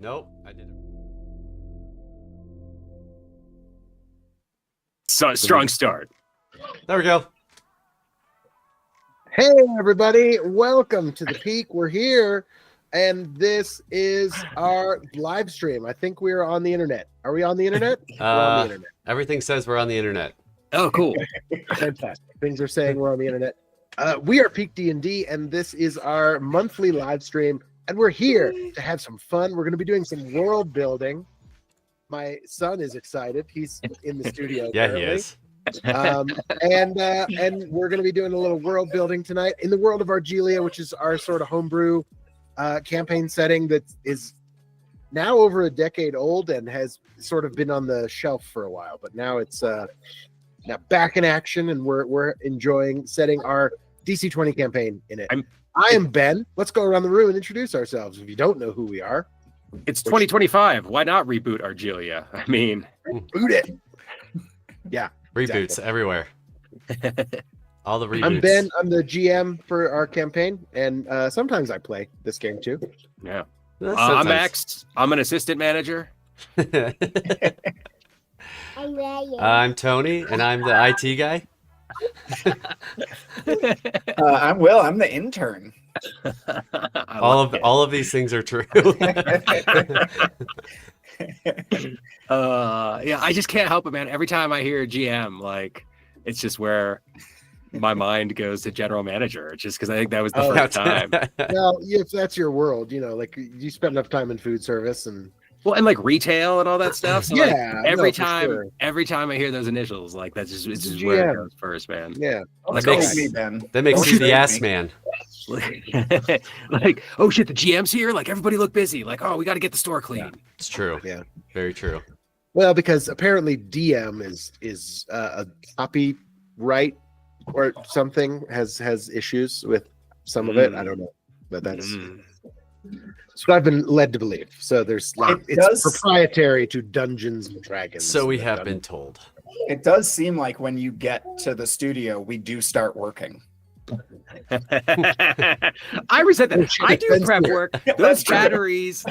Nope, I didn't. So strong start. There we go. Hey everybody, welcome to the Peak. We're here, and this is our live stream. I think we're on the internet. Are we on the internet? We're on the internet. Everything says we're on the internet. Oh, cool. Fantastic. Things are saying we're on the internet. We are PeakD&D, and this is our monthly live stream, and we're here to have some fun. We're going to be doing some world building. My son is excited. He's in the studio. Yeah, apparently. he is. And we're going to be doing a little world building tonight in the world of Argelia, which is our sort of homebrew campaign setting that is now over a decade old and has sort of been on the shelf for a while, but now it's now back in action, and we're enjoying setting our DC 20 campaign in it. I am Ben. Let's go around the room and introduce ourselves if you don't know who we are. It's 2025. Why not reboot Argelia? I mean, boot it. Yeah. Reboots exactly. Everywhere. All the reboots. I'm Ben. I'm the GM for our campaign, and sometimes I play this game too. Yeah. Sometimes. I'm Max. I'm an assistant manager. I'm Tony, and I'm the IT guy. I'm Will. I'm the intern. All of these things are true. Yeah, I just can't help it, man. Every time I hear GM, like, it's just where my mind goes to general manager. It's just because I think that was the first time. Well, if that's your world, you know, like you spend enough time in food service and like retail and all that stuff. So yeah, like, every sure. time I hear those initials, like it's just where it goes first, man. Yeah, Like, that makes you the ass man. Like, oh shit, the GM's here. Like, everybody look busy. Like, oh, we got to get the store clean. Yeah, it's true. Yeah, very true. Well, because apparently DM is a copyright or something has issues with some of it. I don't know, but that's what I've been led to believe. So there's it's proprietary to Dungeons and Dragons. So we have been told. It does seem like when you get to the studio, we do start working. I resent that. I do prep work. Those batteries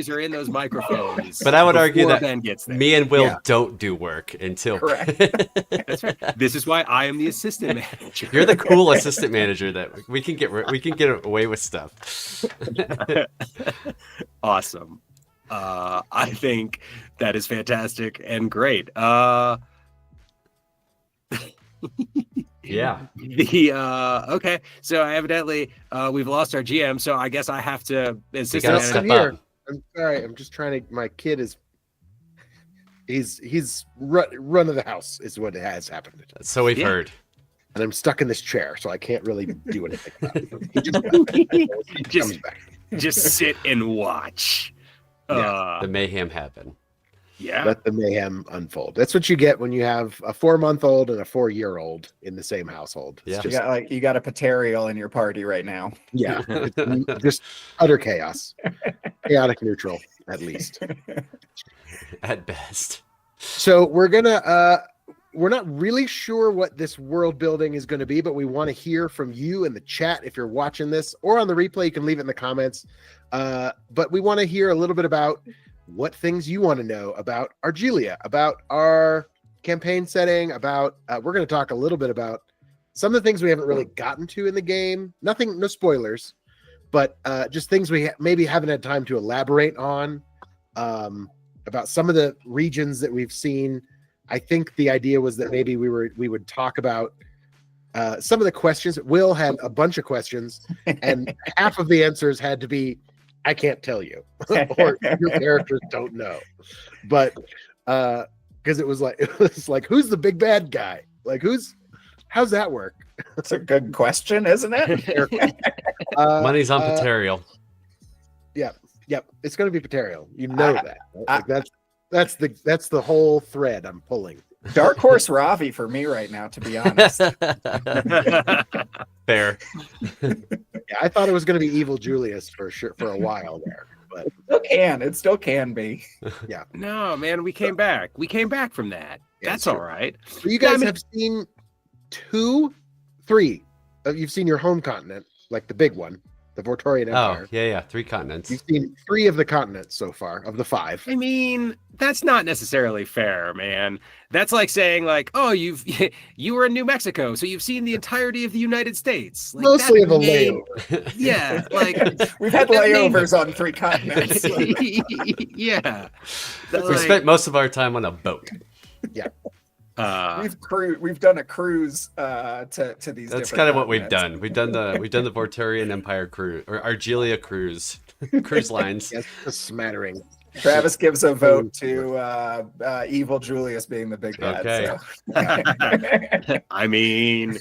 are in those microphones. But I would argue that Ben gets there. Me and Will don't do work until. Correct. That's right. This is why I am the assistant manager. You're the cool assistant manager that we can get away with stuff. Awesome. I think that is fantastic and great. Yeah. Okay. So evidently we've lost our GM. So I guess I have to assistant manager. Step up. I'm sorry. I'm just trying to. My kid is. He's run of the house is what has happened. So we've heard. And I'm stuck in this chair, so I can't really do anything about it. He just sit and watch. The mayhem happen. Yeah. Let the mayhem unfold. That's what you get when you have a 4-month-old and a 4-year-old in the same household. Yeah. You got a Paterial in your party right now. Yeah. It's just utter chaos. Chaotic neutral, at least. At best. So we're not really sure what this world building is going to be, but we want to hear from you in the chat. If you're watching this or on the replay, you can leave it in the comments. But we want to hear a little bit about what things you want to know about Argelia, about our campaign setting, about we're going to talk a little bit about some of the things we haven't really gotten to in the game. No spoilers, but just things we maybe haven't had time to elaborate on, about some of the regions that we've seen. I think the idea was that maybe we would talk about some of the questions. Will had a bunch of questions, and half of the answers had to be, I can't tell you, or your characters don't know. But because it was like, who's the big bad guy? Like, how's that work? It's a good question, isn't it? Money's on Paterial. Yep. It's going to be Paterial. You know that. Right? Like that's the whole thread I'm pulling. Dark Horse Ravi for me right now, to be honest. Fair. Yeah, I thought it was going to be Evil Julius for sure for a while there, but it still can be. Yeah. No, man, we came back. We came back from that. Yeah, that's all right. So you guys have seen 3. You've seen your home continent, like the big one. the Vortorian Empire. Oh, yeah, 3 continents. You've seen 3 of the continents so far, of the 5. I mean, that's not necessarily fair, man. That's like saying, like, oh, you were in New Mexico, so you've seen the entirety of the United States. Like, Mostly of a layover. Yeah, like We've had layovers on 3 continents. yeah. We spent most of our time on a boat. Yeah. We've done a cruise to these. That's kind of what we've done. We've done the Vortorian Empire cruise or Argelia cruise lines. Yes, a smattering. Travis gives a vote to evil Julius being the big bad. Okay. So. I mean,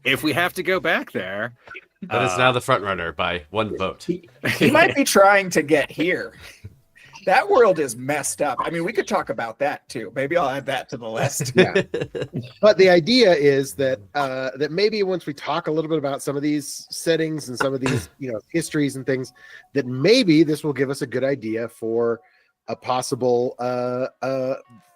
if we have to go back there, but it's now the front runner by 1 vote. He might be trying to get here. That world is messed up. I mean, we could talk about that too. Maybe I'll add that to the list. Yeah. But the idea is that that maybe once we talk a little bit about some of these settings and some of these, histories and things, that maybe this will give us a good idea for a possible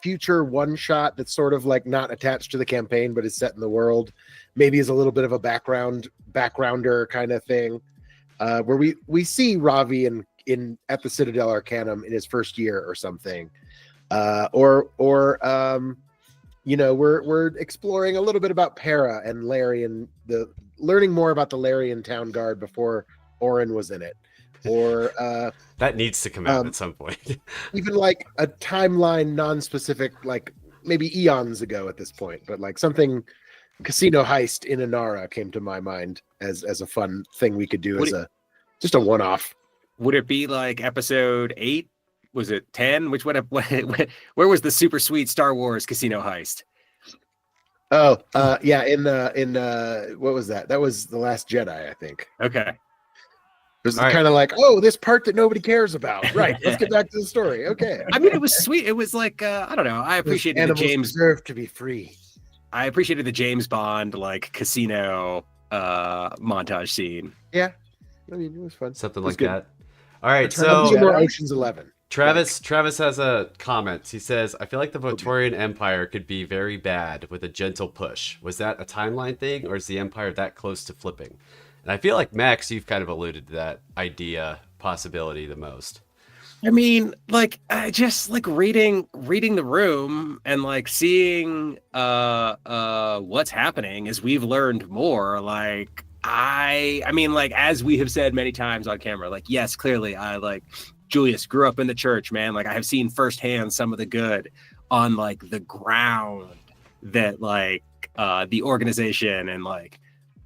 future one shot that's sort of like not attached to the campaign, but is set in the world. Maybe is a little bit of a backgrounder kind of thing, where we see Ravi at the Citadel Arcanum in his first year or something, or we're exploring a little bit about Para and Larian, learning more about the Larian Town Guard before Orin was in it, or that needs to come out at some point. Even like a timeline non-specific, like maybe eons ago at this point, but like something casino heist in Inara came to my mind as a fun thing we could do just a one-off. Would it be like episode 8? Was it 10? Where was the super sweet Star Wars casino heist? Oh, yeah, in what was that? That was The Last Jedi, I think. Okay. It was kind of like, oh, this part that nobody cares about. Right. Let's get back to the story. Okay. I mean, it was sweet. It was like, I don't know. I appreciated the James deserve to be free. I appreciated the James Bond like casino montage scene. Yeah. I mean, it was fun. Something like that. All right, so more Ocean's 11. Travis has a comment. He says, I feel like the Vortorian Empire could be very bad with a gentle push. Was that a timeline thing, or is the Empire that close to flipping? And I feel like, Max, you've kind of alluded to that idea, possibility the most. I mean, like, just like reading the room and like seeing what's happening as we've learned more, like, I mean, like, as we have said many times on camera, like, yes, clearly I like Julius grew up in the church, man. Like, I have seen firsthand some of the good on like the ground that like the organization and like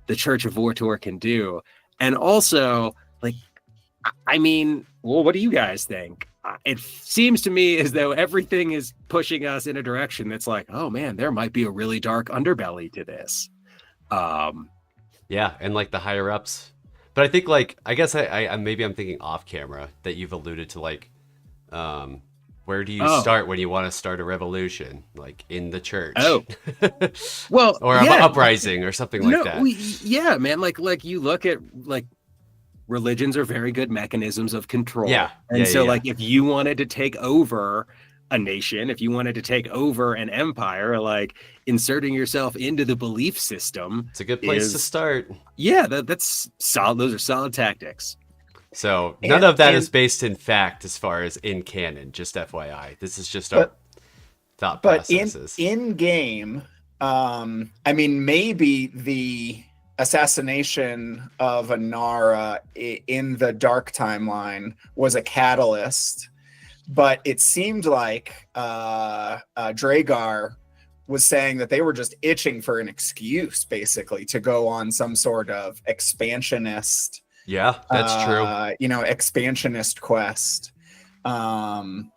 the Church of Vortor can do. And also, like, I mean, well, what do you guys think? It seems to me as though everything is pushing us in a direction that's like, oh man, there might be a really dark underbelly to this. Yeah, and like the higher ups, but I think like I guess I maybe I'm thinking off camera that you've alluded to, like, where do you start when you want to start a revolution, like in the church? Oh, well, or yeah. Uprising or something like that. Yeah, man. Like you look at like religions are very good mechanisms of control. Yeah, and like if you wanted to take over a nation, if you wanted to take over an empire, like inserting yourself into the belief system, it's a good place to start. Yeah, that's solid. Those are solid tactics. So none of that is based in fact, as far as in canon. Just FYI, this is just our thought processes. But in game, I mean, maybe the assassination of Inara in the Dark Timeline was a catalyst. But it seemed like Dragar was saying that they were just itching for an excuse, basically, to go on some sort of expansionist. Yeah, that's true. Expansionist quest. Well,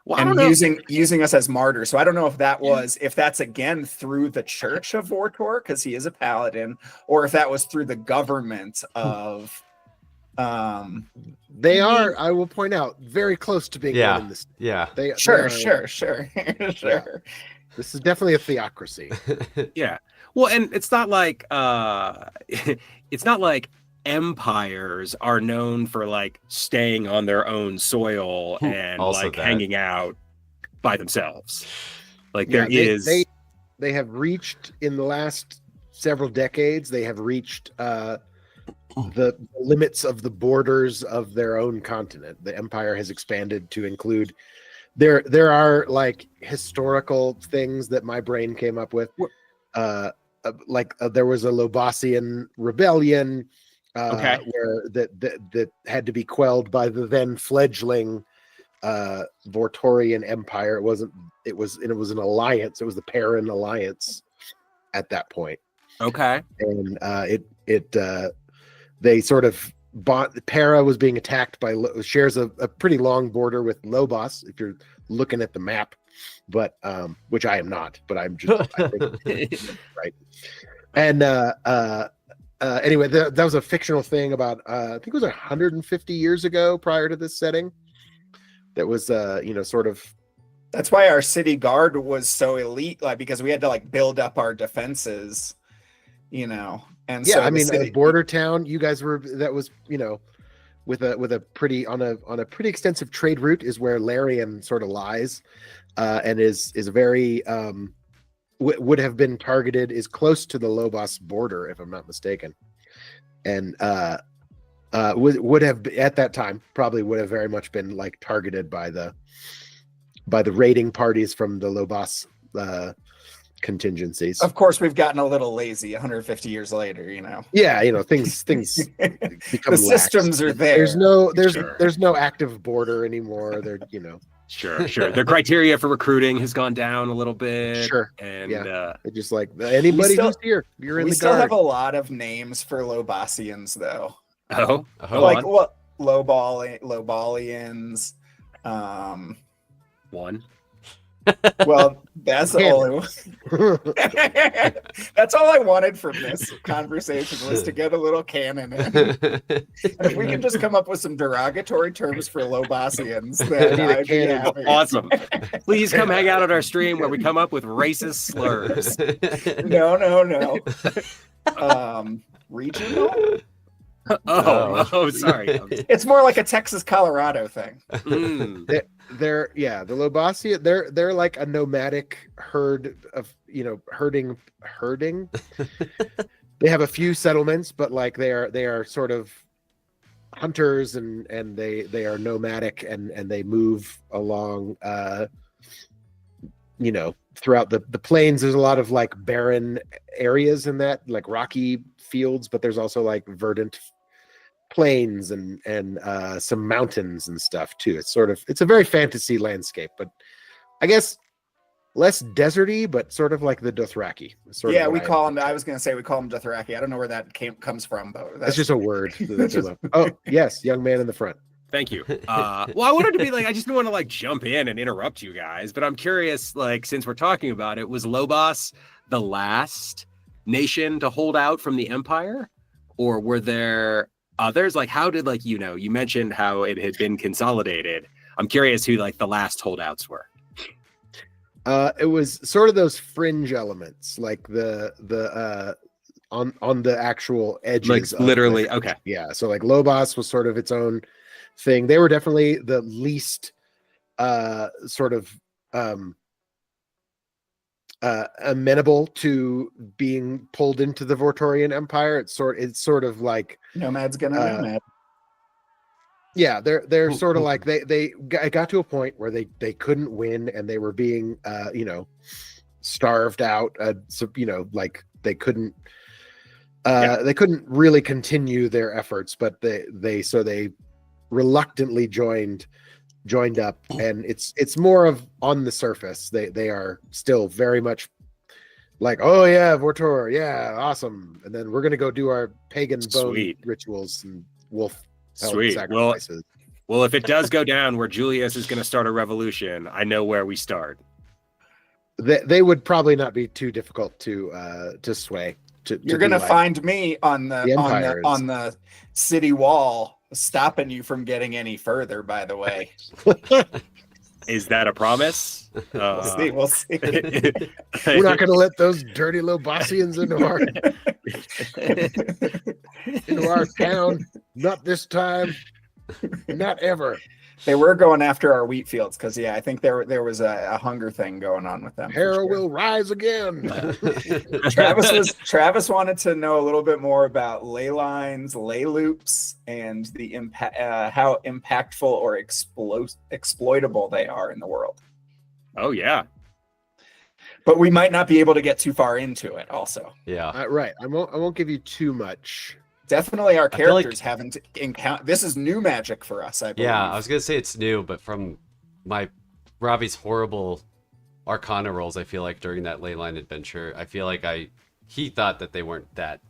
and using us as martyrs. So I don't know if that's again through the Church of Vortor, because he is a paladin, or if that was through the government of. They are, I will point out, very close to being one in this. Yeah. Sure. Yeah. This is definitely a theocracy. Yeah. Well, and it's not like empires are known for like staying on their own soil and like hanging out by themselves. Like they have reached in the last several decades, they have reached the limits of the borders of their own continent. The empire has expanded to include there are like historical things that my brain came up with. There was a Lobosian rebellion where that had to be quelled by the then fledgling Vortorian Empire. It was an alliance. It was the Perrin Alliance at that point. Okay. And they sort of Para was being attacked by shares a pretty long border with Lobos if you're looking at the map, but which I am not, but I think right. And anyway, that was a fictional thing about I think it was 150 years ago prior to this setting. That was sort of. That's why our city guard was so elite, like because we had to like build up our defenses, And yeah, so I mean, city... a border town. You guys were with a pretty on a pretty extensive trade route is where Larian sort of lies, and is very would have been targeted, is close to the Lobos border if I'm not mistaken, and would have at that time probably would have very much been like targeted by the raiding parties from the Lobos contingencies. Of course, we've gotten a little lazy 150 years later, Yeah, things become the systems are there. There's no active border anymore. They're Sure. Their criteria for recruiting has gone down a little bit. Sure. And they're just like anybody who's here, you're in the guard. We still have a lot of names for Lobosians, though. Oh, like what? Lobalians. One. Well, that's all. That's all I wanted from this conversation was to get a little canon in. And if we can just come up with some derogatory terms for Lobosians, then I'd be happy. Awesome. Please come hang out at our stream where we come up with racist slurs. No. Regional. Oh, sorry. It's more like a Texas Colorado thing. They're the Lobasia. They're like a nomadic herd of herding. They have a few settlements, but like they are sort of hunters and they are nomadic and they move along. Throughout the plains. There's a lot of like barren areas in that, like rocky fields, but there's also like verdant plains and some mountains and stuff too. It's a very fantasy landscape, but I guess less deserty, but sort of like the Dothraki. We call them. I was going to say we call them Dothraki. I don't know where that comes from, but that's just a word. Oh yes, young man in the front. Thank you. Well, I wanted to be like, I just don't want to like jump in and interrupt you guys, but I'm curious, like, since we're talking about it, was Lobos the last nation to hold out from the Empire, or were there others? Like, how did you mentioned how it had been consolidated. I'm curious who like the last holdouts were. It was sort of those fringe elements, like the on the actual edges. Like literally, okay. Yeah, so like Lobos was sort of its own thing. They were definitely the least amenable to being pulled into the Vortorian Empire. It's sort of like nomad's gonna nomad. Yeah, they're sort of like they got to a point where they couldn't win and they were being starved out. Like they couldn't really continue their efforts, but they reluctantly joined up, and it's more of on the surface. They are still very much like, oh yeah, Vortor, yeah, awesome, and then we're gonna go do our pagan bone rituals and wolf sacrifices. Well, if it does go down where Julius is going to start a revolution, I know where we start. They would probably not be too difficult to sway. You're going to find me on the city wall, stopping you from getting any further. By the way, is that a promise? We'll see. We're not going to let those dirty Lobosians into our town. Not this time. Not ever. They were going after our wheat fields because I think there was a hunger thing going on with them. Hera for sure. will rise again. Travis wanted to know a little bit more about ley lines, ley loops, and the impact, how impactful or exploitable they are in the world. Oh yeah. But we might not be able to get too far into it. Also, Yeah. Right. I won't give you too much. definitely our I feel like- characters haven't encountered. This is new magic for us. I believe. Yeah, I was gonna say it's new, but from my Ravi's horrible Arcana rolls, I feel like during that ley line adventure, I feel like he thought that they weren't that.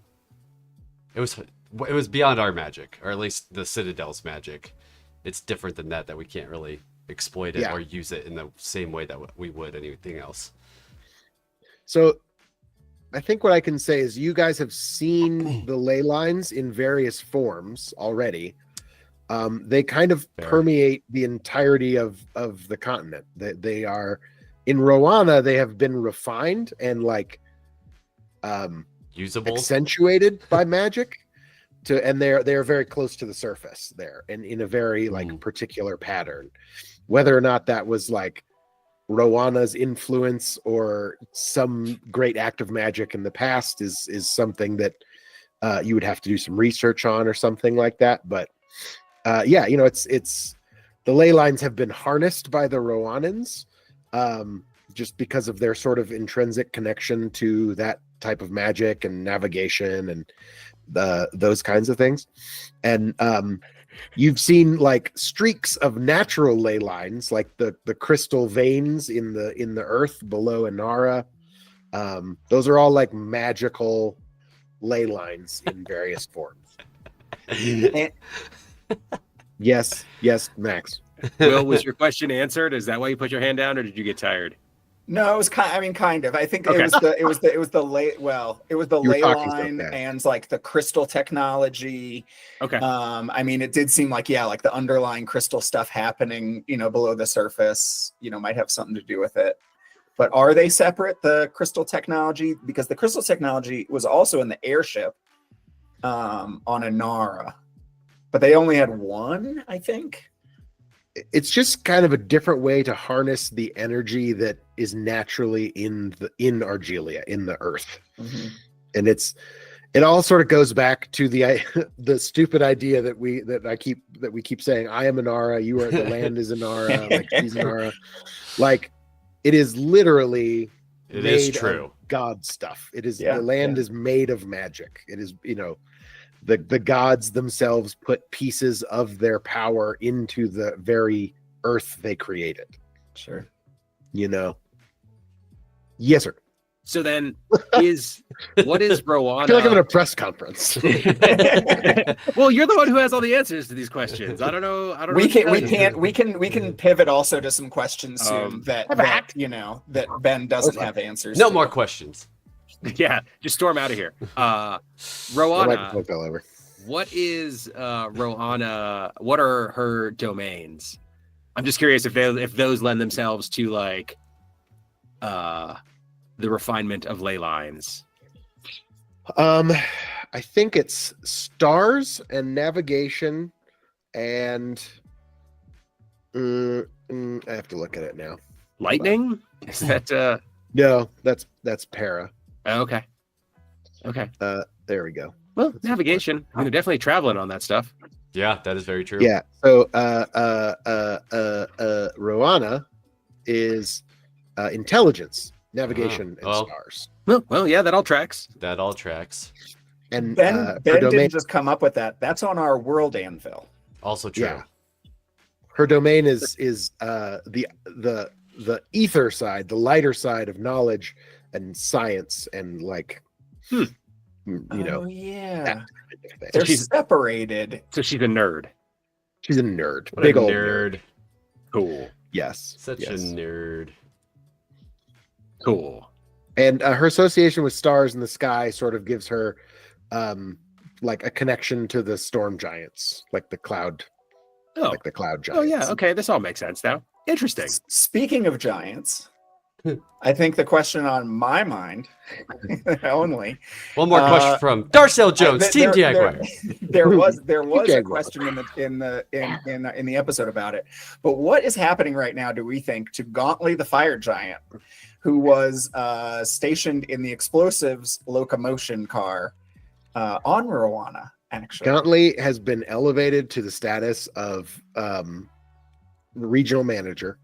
It was beyond our magic, or at least the Citadel's magic. It's different than that we can't really exploit it or use it in the same way that we would anything else. So I think what I can say is you guys have seen the ley lines in various forms already. They kind of permeate the entirety of the continent. They are in Rowana. They have been refined and like Usable, accentuated by magic. And they're very close to the surface there, and in a very like particular pattern. Whether or not that was like Rowana's influence or some great act of magic in the past is something that you would have to do some research on or something like that. But it's the ley lines have been harnessed by the Rowanans just because of their sort of intrinsic connection to that type of magic and navigation and those kinds of things. And you've seen like streaks of natural ley lines, like the crystal veins in the earth below Inara. Those are all like magical ley lines in various forms. Yes, Max. Will, was your question answered? Is that why you put your hand down, or did you get tired? No, it was kind of. I think Okay. it was the ley. Well, it was the You were ley talking so line fast. and like the crystal technology. Okay. I mean, it did seem like like the underlying crystal stuff happening, below the surface, might have something to do with it. But are they separate, the crystal technology? Because the crystal technology was also in the airship on Inara, but they only had one, I think. It's just kind of a different way to harness the energy that is naturally in Argelia, in the earth. Mm-hmm. And it all sort of goes back to the stupid idea that we keep saying, I am Inara, the land is Inara, like she's Inara. Like it is literally true. of God stuff. It is the land is made of magic. It is, the gods themselves put pieces of their power into the very earth they created. Sure. Yes, sir. So then, what is Rowana? I feel like I'm in a press conference. Well, you're the one who has all the answers to these questions. I don't know. We can pivot also to some questions soon that Ben doesn't have answers. No to. more questions. Yeah, just storm out of here. The Rowana, microphone fell over. what is Rowana? What are her domains? I'm just curious if those lend themselves to like the refinement of ley lines. I think it's stars and navigation, and I have to look at it now. Lightning? Is that No, that's para. okay? There we go. Well, navigation. I mean, they're definitely traveling on that stuff. Yeah, that is very true. Yeah. So Rowana is intelligence, navigation, and stars. Well, yeah, that all tracks. That all tracks. And Ben her didn't domain, just come up with that. That's on our world anvil. Also true. Yeah. Her domain is the ether side, the lighter side of knowledge and science, and like Oh that yeah, kind of thing. they're She's- separated. So she's a nerd. She's a nerd, What big a old nerd. Cool. Yes, Such yes. a nerd. Cool. And her association with stars in the sky sort of gives her like a connection to the storm giants, like the cloud giants. Oh yeah. Okay, this all makes sense now. Interesting. Speaking of giants, I think the question on my mind only. One more question from Darcel Jones, Team Jaguar. There was a Jaguar. question in the episode about it. But what is happening right now, do we think, to Gauntly the Fire Giant, who was stationed in the explosives locomotion car on Rowana, actually? Gauntly has been elevated to the status of regional manager.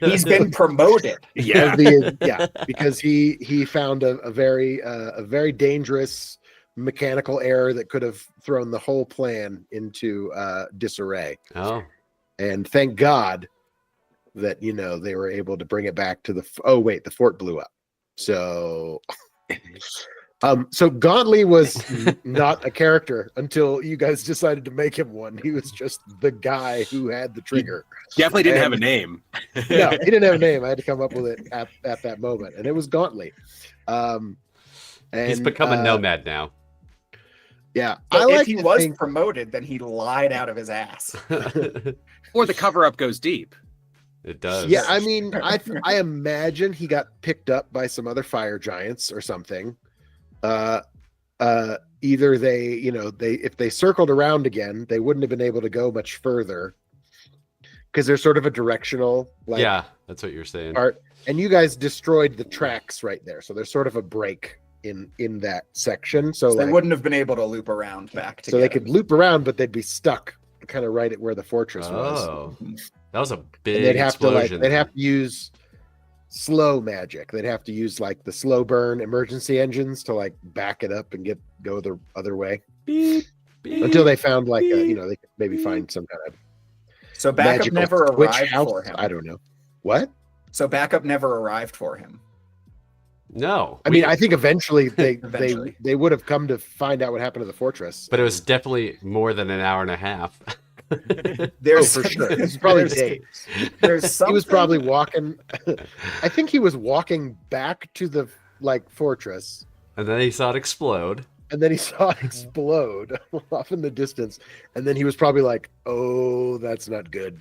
He's been promoted. Yeah. Because he found a very dangerous mechanical error that could have thrown the whole plan into disarray. Oh, And thank God that they were able to bring it back to the fort blew up. So so Gauntly was not a character until you guys decided to make him one. He was just the guy who had the trigger. Definitely didn't have a name. No, he didn't have a name. I had to come up with it at that moment, and it was Gauntly. And he's become a nomad now. Yeah, But if he was promoted, then he lied out of his ass. Or the cover-up goes deep. It does. Yeah, I mean, I imagine he got picked up by some other fire giants or something. Either they if they circled around again, they wouldn't have been able to go much further because they're sort of a directional yeah, that's what you're saying. part, and you guys destroyed the tracks right there, so there's sort of a break in that section, so They wouldn't have been able to loop around back to so they could loop around, but they'd be stuck kind of right at where the fortress was. Oh, that was a big And they'd have explosion. they'd have to use slow magic. They'd have to use like the slow burn emergency engines to like back it up and go the other way Beep, beep, until they found like beep, they could maybe find some kind of So backup magical never switch arrived house. for him. I don't know what. So backup never arrived for him. No, I mean, I think eventually Eventually. they would have come to find out what happened to the fortress. but it was definitely more than an hour and a half. There's for sure. It's probably there's- days. There's something. He was probably walking. I think he was walking back to the fortress, And then he saw it explode. and then he saw it explode off in the distance, and then he was probably like, "Oh, that's not good.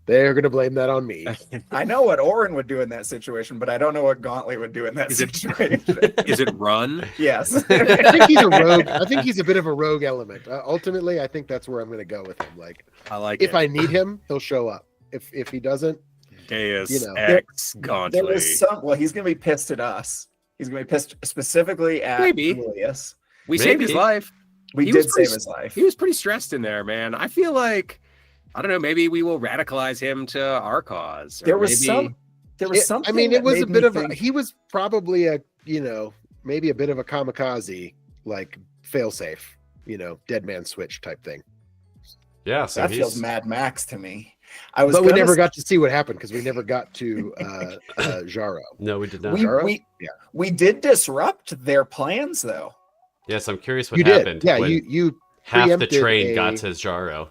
They're gonna blame that on me." I know what Orin would do in that situation, but I don't know what Gauntly would do in that Is it- situation. Is it run? Yes. I think he's a rogue. I think he's a bit of a rogue element. Ultimately, I think that's where I'm gonna go with him. Like, I like if it. I need him, he'll show up. If he doesn't, Deus There- Ex There Gauntly. was well, he's gonna be pissed at us. He's gonna be pissed specifically at Maybe. Julius. We saved his Maybe. life. We He did was pretty- save his life. He was pretty stressed in there, man. I feel like, I don't know, maybe we will radicalize him to our cause. Or There was maybe... something. I mean, that it was made a bit me of a. think- He was probably maybe a bit of a kamikaze, like failsafe, dead man switch type thing. Yeah, so that he's feels Mad Max to me. I was. But we gonna never s- got to see what happened because we never got to Jaro. no, we did not. We did disrupt their plans, though. Yes, I'm curious what You happened. did, yeah. when You half the preempted train got a- to Jaro.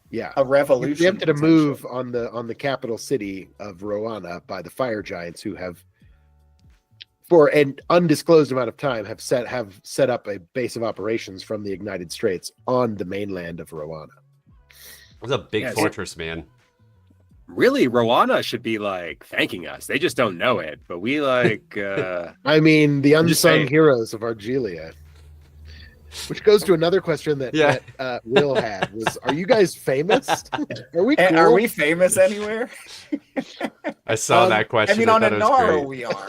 yeah. A You revolution. preempted a potentially. move on the capital city of Rowana by the fire giants who have, for an undisclosed amount of time, have set up a base of operations from the Ignited Straits on the mainland of Rowana. It was a big Yes. fortress, man. Really, Rowana should be like thanking us. They just don't know it, but we like. I mean, the I'm just unsung saying. heroes of Argelia. Which goes to another question that, Yeah. that Will had was: are you guys famous? Are we? And Cool? are we famous anywhere? I saw that I question. mean, on thought it was Anara great. we are.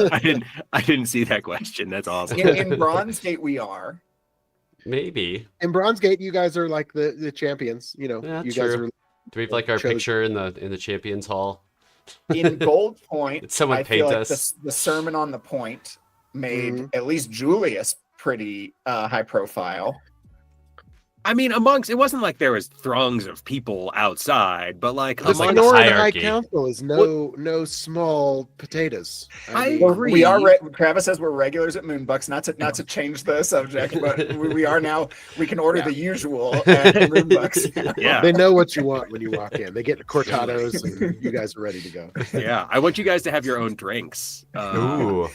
I didn't see that question. That's awesome. In Bronze Gate we are. Maybe. in Bronze Gate? You guys are like the champions. Yeah, you guys true. are. Do we have like our Chose- picture in the champions hall? In Gold Point, Did someone I feel paint like us? the sermon on the point made Mhm. at least Julius pretty high profile. I mean, it wasn't like there was throngs of people outside, but like The like among the Sonoran High hierarchy. Council is no small potatoes. I mean, agree. We are. Travis says we're regulars at Moonbucks. Not to change the subject, but we are now. We can order Yeah. the usual at Moonbucks. now. Yeah. They know what you want when you walk in. They get cortados, and you guys are ready to go. Yeah, I want you guys to have your own drinks. Ooh.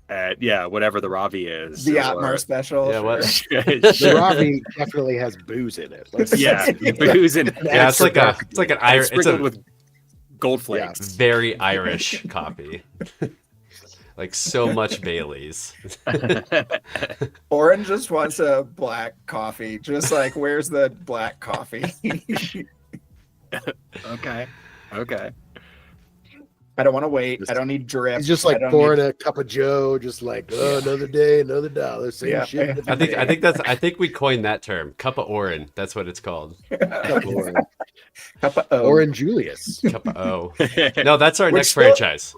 At whatever the Ravi is. The or- Atmar special. Yeah, what? The Ravi definitely has booze in it. Let's- Yeah, booze and Yeah, it's like an iron. It's sprinkled a with Gold flakes. Very Irish coffee. Like so much Bailey's. Oren just wants a black coffee. Just like, where's the black coffee? Okay. I don't want to wait. I don't need drip. He's just like pouring a cup of Joe, just like, oh, another day, another dollar, same shit. I think we coined that term, cup of Oren. That's what it's called. Cup of O. Oren Julius. Cup of O. No, that's our next still- franchise.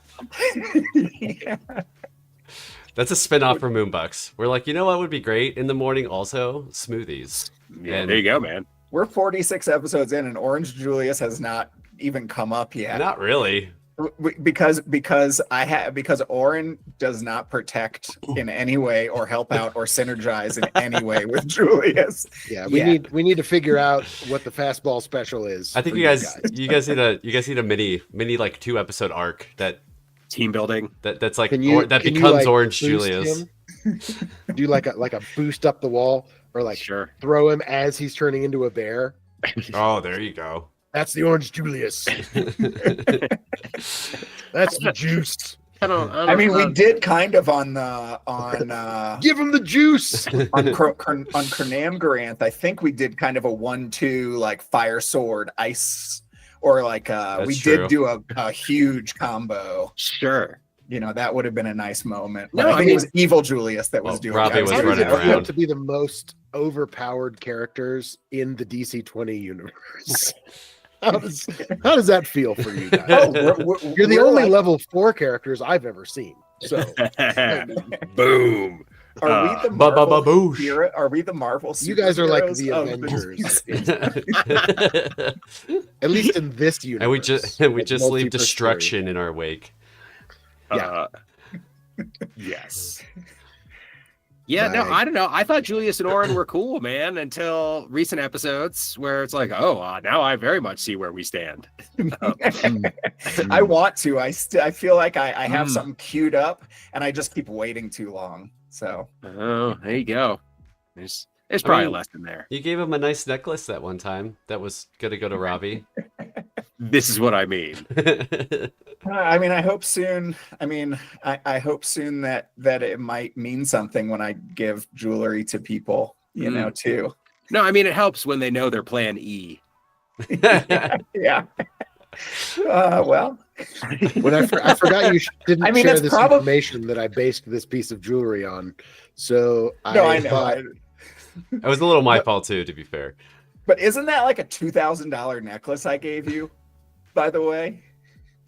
That's a spin-off from Moonbucks. We're like, you know what would be great in the morning? Also, smoothies. Yeah, And there you go, man. We're 46 episodes in, and Orange Julius has not even come up yet. not really. Because Oren does not protect in any way or help out or synergize in any way with Julius. Yeah, we need to figure out what the fastball special is. I think for you guys need a mini like 2-episode arc that Team building. that's like Can you- that can you, becomes like, Orange boost Julius. him? Do like a boost up the wall, or like Sure. throw him as he's turning into a bear. Oh, there you go. That's the Orange Julius. That's the juice. I mean, we did kind of on Give him the juice. on Cronamgaranth. I think we did kind of a 1-2 like fire sword ice, or like we true. did do a huge combo. Sure. You know, that would have been a nice moment. But No, I think I mean- it was Evil Julius that was Well, doing Robbie it. was How does running it feel around. to be the most overpowered characters in the DC-20 universe? How does that feel for you guys? Oh, You're the we're only like- level 4 characters I've ever seen. So Boom. Are we the Marvel hero? Are we the Marvel? you guys are like superheroes the of Avengers, at least in this universe. and we like just leave multiverse destruction in our wake. Yes. Yeah, no, Like- I don't know. I thought Julius and Oren were cool, man, until recent episodes where it's like, oh, now I very much see where we stand. I want to. I feel like I have Mm. something queued up, and I just keep waiting too long. So Oh, there you go. There's probably a lesson there. You gave him a nice necklace that one time. That was gonna go to Robbie. This is what I mean. I mean, I hope soon. I mean, I hope soon that it might mean something when I give jewelry to people. You know, too. No, I mean, it helps when they know their plan E. Yeah. Well, When I forgot you didn't I mean, share it's this information that I based this piece of jewelry on. So no, I know. thought, It was a little my fault too, to be fair. But isn't that like a $2,000 necklace I gave you? By the way,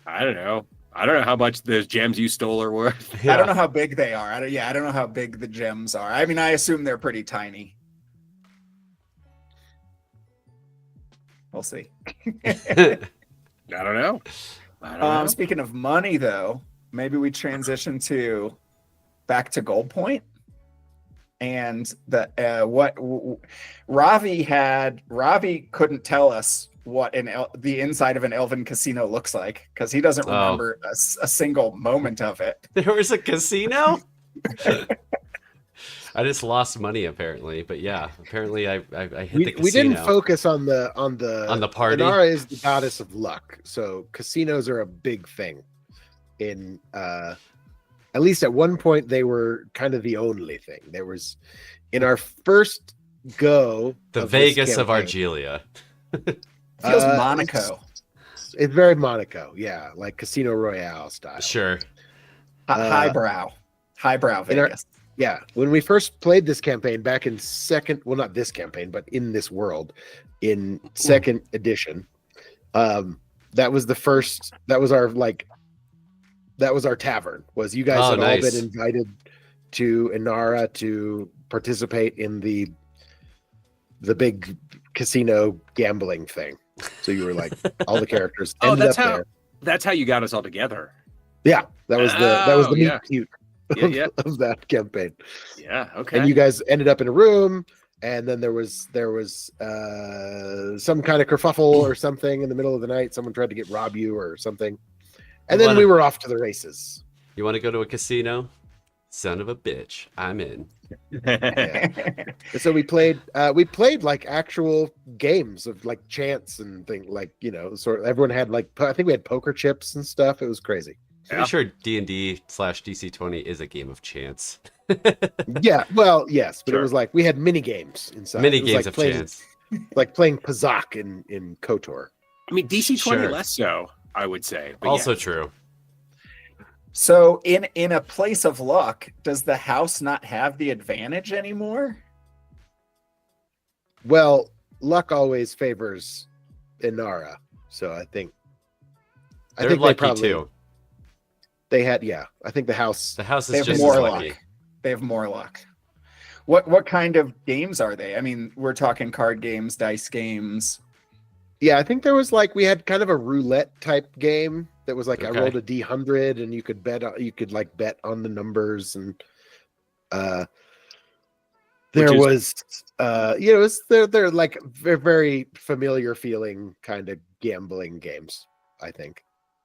I don't know. I don't know how much those gems you stole are worth. I don't know how big they are. I don't know how big the gems are. I mean, I assume they're pretty tiny. We'll see. I don't know. I don't know. Speaking of money, though, maybe we transition back to Gold Point, and Ravi couldn't tell us what the inside of an elven casino looks like because he doesn't remember a single moment of it. There was a casino? I just lost money apparently, but yeah, apparently I hit the casino. we didn't focus on the party. Inara is the goddess of luck, so casinos are a big thing. In at least at one point, they were kind of the only thing. There was in our first go the of this Vegas of campaign, Argelia. Feels Monaco. It's very Monaco, yeah, like Casino Royale style. Sure. Highbrow Vegas. Yeah, when we first played this campaign back in not this campaign, but in this world, in second edition, that was our tavern. Was you guys had nice. all been invited to Inara to participate in the big casino gambling thing. So you were like all the characters ended up there. That's how you got us all together. Yeah, that was the meet cute Yeah. of that campaign. Yeah. Okay. And you guys ended up in a room, and then there was some kind of kerfuffle or something in the middle of the night. Someone tried to rob you or something, and then we were off to the races. You want to go to a casino? Son of a bitch. I'm in. Yeah. And so we played like actual games of like chance and thing, like, you know, sort of everyone had like, I think we had poker chips and stuff. It was crazy. Pretty sure D&D/DC20 is a game of chance. Yeah, well, yes, but Sure. it was like we had mini games inside. Mini It was games like of playing, chance. like playing Pazak in KOTOR. I mean, DC-20 Sure. less so, I would say. But Also yeah. true. So in a place of luck, does the house not have the advantage anymore? Well, luck always favors Inara, so I think They're they lucky probably too. they had, yeah. I think the house. The house They is have just more as luck. lucky. They have more luck. What kind of games are they? I mean, we're talking card games, dice games. Yeah, I think there was like we had kind of a roulette type game that was like I Okay. rolled a D100 and you could like bet on the numbers, and there Which was you know, they're like very familiar feeling kind of gambling games, I think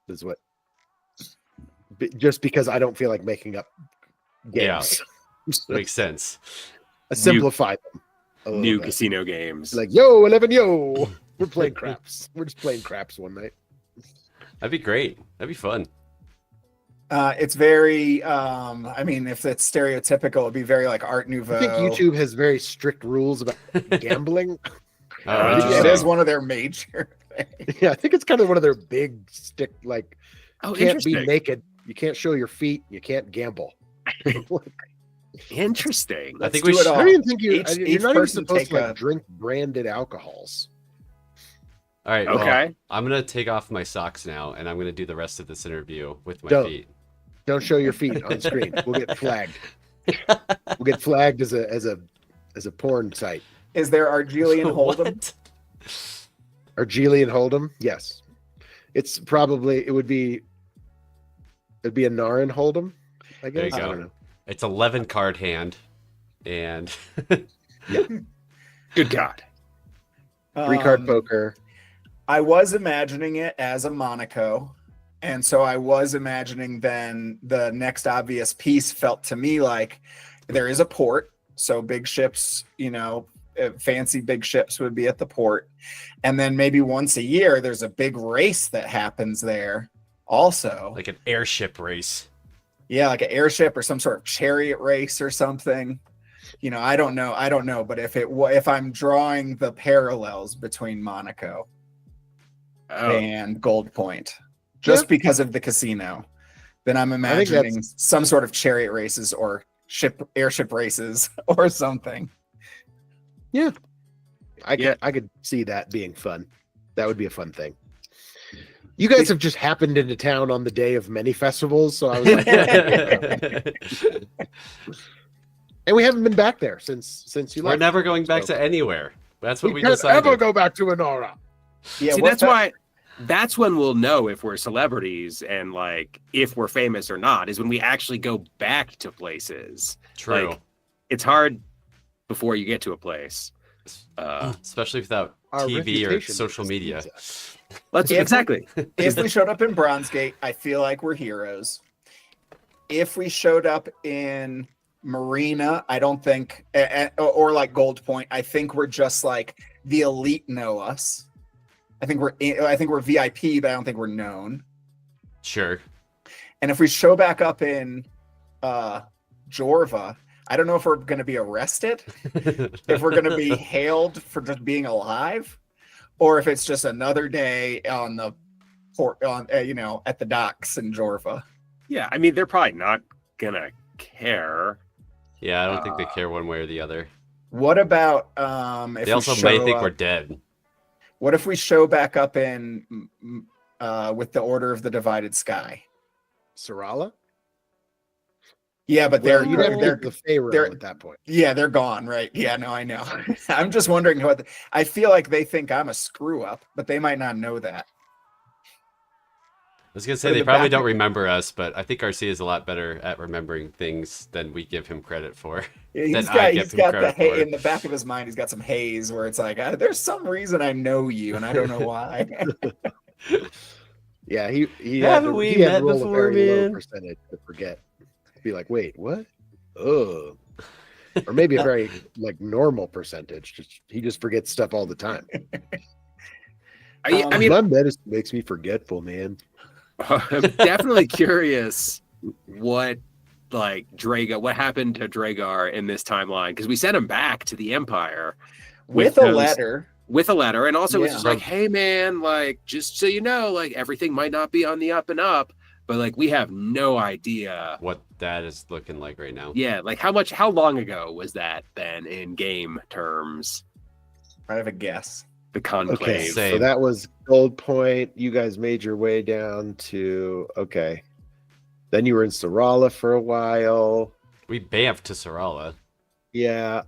is what, just because I don't feel like making up games. Makes sense. I simplify them a little New bit. casino games. Like, yo, 11, yo, we're playing craps. We're just playing craps one night. That'd be great. That'd be fun. It's very I mean, if it's stereotypical, it'd be very like Art Nouveau. I think YouTube has very strict rules about gambling. Oh, Did you It say- is one of their major things. Yeah, I think it's kind of one of their big stick, like, Oh, you can't interesting. be naked, you can't show your feet, you can't gamble. Interesting. I think Let's we do it should. I all. don't even think you're Each not even person supposed take to like a- drink branded alcohols. All right. well, Okay. I'm gonna take off my socks now, and I'm gonna do the rest of this interview with my Don't. feet. Don't show your feet on screen. We'll get flagged. We'll get flagged as a porn site. Is there Argelian Hold'em? What? Argelian Hold'em? Yes. It's probably it'd be a Naran Hold'em, I There you guess. I go. don't know. It's 11 card hand, and Good God. 3-card poker. I was imagining it as a Monaco. And so I was imagining then the next obvious piece felt to me like there is a port. So big ships, you know, fancy big ships would be at the port. And then maybe once a year, there's a big race that happens there also. like an airship race. Yeah, like an airship or some sort of chariot race or something. You know, I don't know. But if I'm drawing the parallels between Monaco Oh, and Gold Point, just because of the casino, then I'm imagining some sort of chariot races or airship races or something. I could see that being fun. That would be a fun thing. You guys have just happened into town on the day of many festivals, so I was like, and we haven't been back there since you We're left. never going back So- to anywhere. That's what we can't decided. ever go back to Inara. Yeah, see, what that's the- why. That's when we'll know if we're celebrities and like if we're famous or not. Is when we actually go back to places. True. Like, it's hard before you get to a place. Especially without Our TV or reputation social media. precedes us. Let's If- exactly. If we showed up in Bronze Gate, I feel like we're heroes. If we showed up in Marina, I don't think, or like Gold Point, I think we're just like the elite know us. I think we're VIP, but I don't think we're known. Sure. And if we show back up in Jorva, I don't know if we're going to be arrested, if we're going to be hailed for just being alive, or if it's just another day on the port, at the docks in Jorva. Yeah, I mean they're probably not gonna care. Yeah, I don't think they care one way or the other. What about if They also we might show think up- we're dead. What if we show back up in with the Order of the Divided Sky? Sarala? Yeah, but Well, you'd have to they're get the Pharaoh they're- at that point. yeah, they're gone, right? Yeah, no, I know. I'm just wondering what I feel like they think I'm a screw up, but they might not know that. I was gonna say Or they the probably back- don't remember us, but I think RC is a lot better at remembering things than we give him credit for. Yeah, Then I give he's him got the credit for it. in the back of his mind. He's got some haze where it's like, there's some reason I know you, and I don't know why. Yeah, he Haven't had to, we he had met to roll before, a very low man? percentage to forget. be like, wait, what? Oh, or maybe a very like normal percentage. He just forgets stuff all the time. I mean, my medicine makes me forgetful, man. I'm definitely curious what happened to Dragar in this timeline, because we sent him back to the Empire with a letter. With a letter, and also it's Yeah. just like, hey man, like, just so you know, like, everything might not be on the up and up, but like, we have no idea What that is looking like right now. Yeah, like how long ago was that then in game terms? I have a guess. The conclave. Okay, Same. so that was Gold Point. You guys made your way down to Then you were in Sarala for a while. We bamfed to Sarala. Yeah.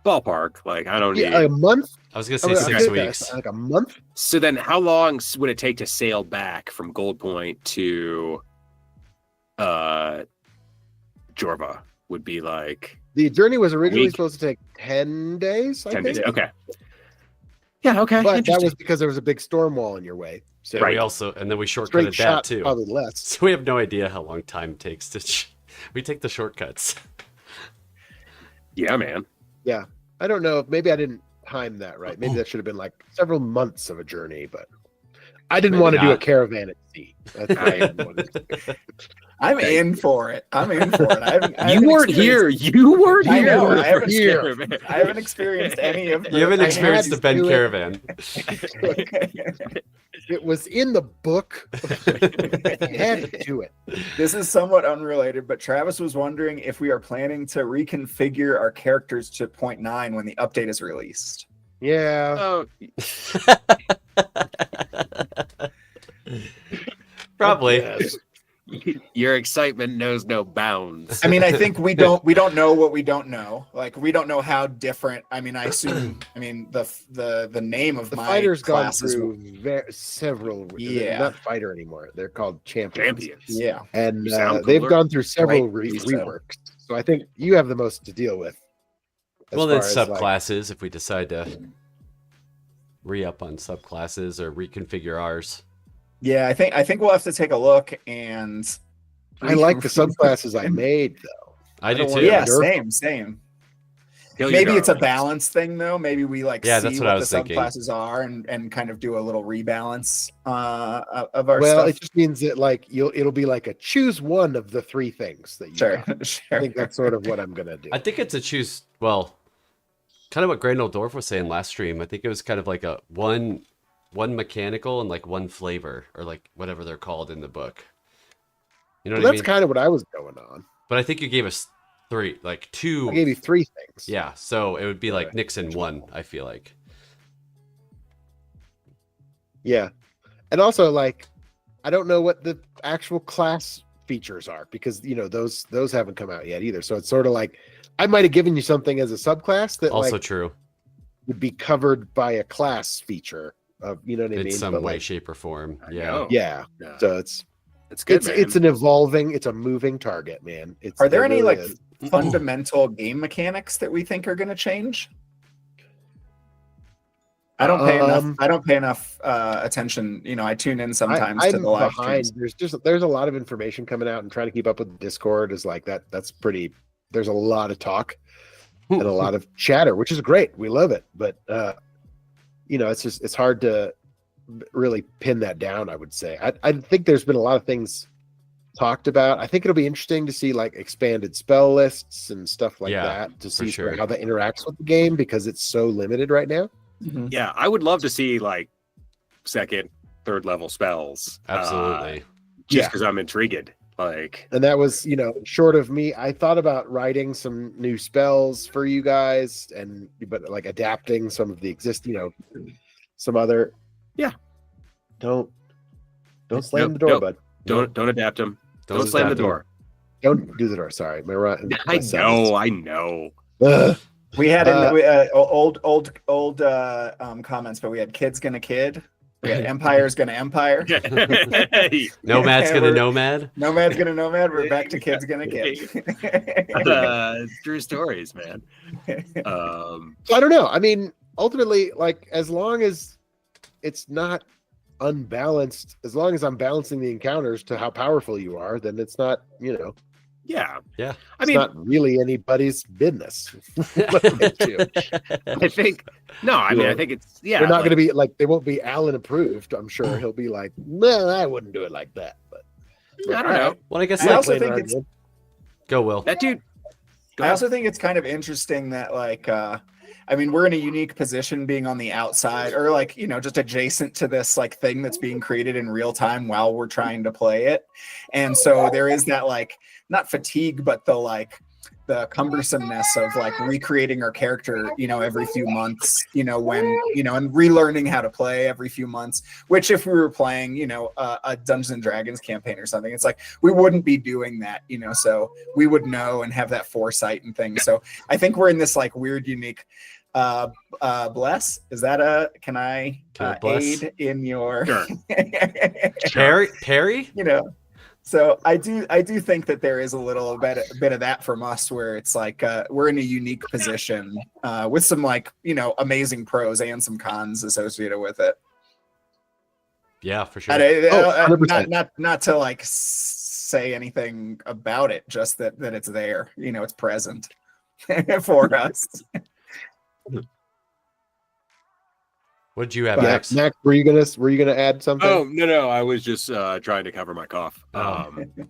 Ballpark, like, I don't need. Yeah, a month. I was gonna say I 6 think weeks. that's like a month. So then, how long would it take to sail back from Gold Point to Jorva? Would be like The journey was originally Week. supposed to take 10 days. I 10 think. days. Okay. Yeah. Okay. But that interesting. was because there was a big storm wall in your way. So Yeah, we also, and then we shortcutted straight that shot too. probably less. So we have no idea how long time takes to. We take the shortcuts. Yeah, man. Yeah. I don't know. Maybe I didn't time that right. Maybe that should have been like several months of a journey, but I didn't Maybe want to do a not. caravan at sea. That's what I didn't want to do. I'm in for it. I'm in for it. You weren't here. You weren't I here. know, for I haven't here. I haven't experienced any of. You haven't I experienced had the Ben to do it. Caravan. It was in the book. I had to do it. This is somewhat unrelated, but Travis was wondering if we are planning to reconfigure our characters to 0.9 when the update is released. Yeah. Oh, Probably. Yes. your excitement knows no bounds. I mean, I think we don't know what we don't know. Like, we don't know how different. I mean, I assume. I mean, the name of The my fighter's gone classes. through several. They're Yeah. not fighter anymore. They're called champions. Yeah. And You sound they've cooler. gone through several Right. reworks. So I think you have the most to deal with. as Well, then far as, like, subclasses, if we decide to re-up on subclasses or reconfigure ours. Yeah, I think we'll have to take a look and. I like the subclasses I made though. I do don't too. wanna- Yeah, Nerf. same. Kill your Maybe it's a darlings. balance thing though. Maybe we like Yeah, see that's what I was the thinking. subclasses are and kind of do a little rebalance of our Well, stuff. it just means that like it'll be like a choose one of the three things that you Sure, got. sure. I think that's sort of what I'm gonna do. I think it's a choose. Well, kind of what Grandel Dorf was saying last stream. I think it was kind of like a one mechanical and like one flavor, or like whatever they're called in the book. You know Well, what I that's mean? kind of what I was going on. But I think you gave us three, like two. I gave you three things. Yeah, so it would be like Right. Nixon one. I feel like. Yeah. And also like I don't know what the actual class features are because those haven't come out yet either. So it's sort of like I might have given you something as a subclass that Also like true. would be covered by a class feature of what I In mean? some But, way, like, shape, or form. I Yeah. know. yeah. Yeah. So it's It's good. it's an evolving, it's a moving target, man. Are there any really like is. fundamental game mechanics that we think are going to change? I don't pay enough. I don't pay enough attention. I tune in sometimes to I'm the live behind. streams. There's a lot of information coming out, and trying to keep up with Discord is like that. That's pretty. There's a lot of talk and a lot of chatter, which is great. We love it, but it's hard to really pin that down. I would say. I think there's been a lot of things talked about. I think it'll be interesting to see like expanded spell lists and stuff like Yeah, that to see sure. how that interacts with the game because it's so limited right now. Mhm. Yeah, I would love to see like second, third level spells. Absolutely. Just Yeah. because I'm intrigued. Like, And that was, short of me. I thought about writing some new spells for you guys, but like adapting some of the existing, some other. Yeah. Don't slam Nope, the door, nope. bud. don't adapt them. Don't Those slam the adapt them. door. Don't do the door. Sorry, I know. Ugh. We had old comments, but we had kids gonna kid. We had empire's gonna empire. Nomad's gonna nomad. Nomad's gonna nomad. We're back to kids gonna kid. True stories, man. So I don't know. I mean, ultimately, like as long as it's not unbalanced, as long as I'm balancing the encounters to how powerful you are, then it's not, Yeah. Yeah. I it's mean, not really anybody's business. What they do. I think no. I mean, I think it's They're not going to be like, they won't be Alan approved. I'm sure he'll be like, well, I wouldn't do it like that. But I don't know. Well, I guess I like, also think it's go Will. That dude. Go I ahead. also think it's kind of interesting that I mean, we're in a unique position being on the outside or like, just adjacent to this like thing that's being created in real time while we're trying to play it. And so there is that like, not fatigue, but the cumbersomeness of like recreating our character, every few months, and relearning how to play every few months, which if we were playing, a Dungeons and Dragons campaign or something, it's like, we wouldn't be doing that, so we would know and have that foresight and things. So I think we're in this like weird, unique, bless. Is that can I bless? aid in your, Perry? Perry? So I do think that there is a little bit of that from us where it's like we're in a unique position with some like amazing pros and some cons associated with it. Yeah, for sure. Not to like say anything about it, just that it's there. It's present for us. What'd you have, Max? Max, were you gonna add something? Oh no, I was just trying to cover my cough.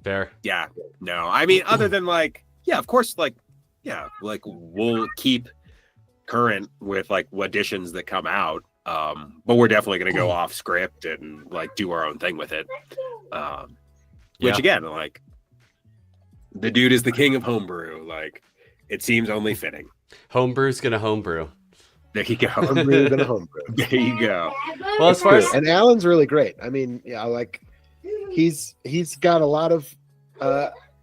Fair. Yeah, no, I mean, other than like, yeah, of course, like, yeah, like we'll keep current with like additions that come out, but we're definitely gonna go off script and like do our own thing with it. Which again, like, the dude is the king of homebrew. Like, it seems only fitting. Homebrew's gonna homebrew. There you go. I'm really gonna homebrew. There you go. Well, as far as And Alan's really great. I mean, yeah, like he's got a lot of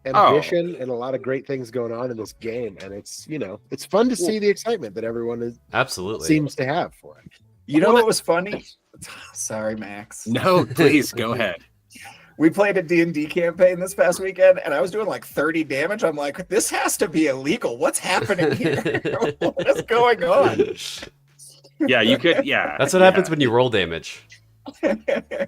ambition and a lot of great things going on in this game, and it's it's fun to see the excitement that everyone absolutely seems to have for it. You know what was funny? Sorry, Max. No, please go ahead. We played a D&D campaign this past weekend, and I was doing like 30 damage. I'm like, this has to be illegal. What's happening here? What is going on? Yeah, you could. Yeah, that's what happens when you roll damage. Yeah,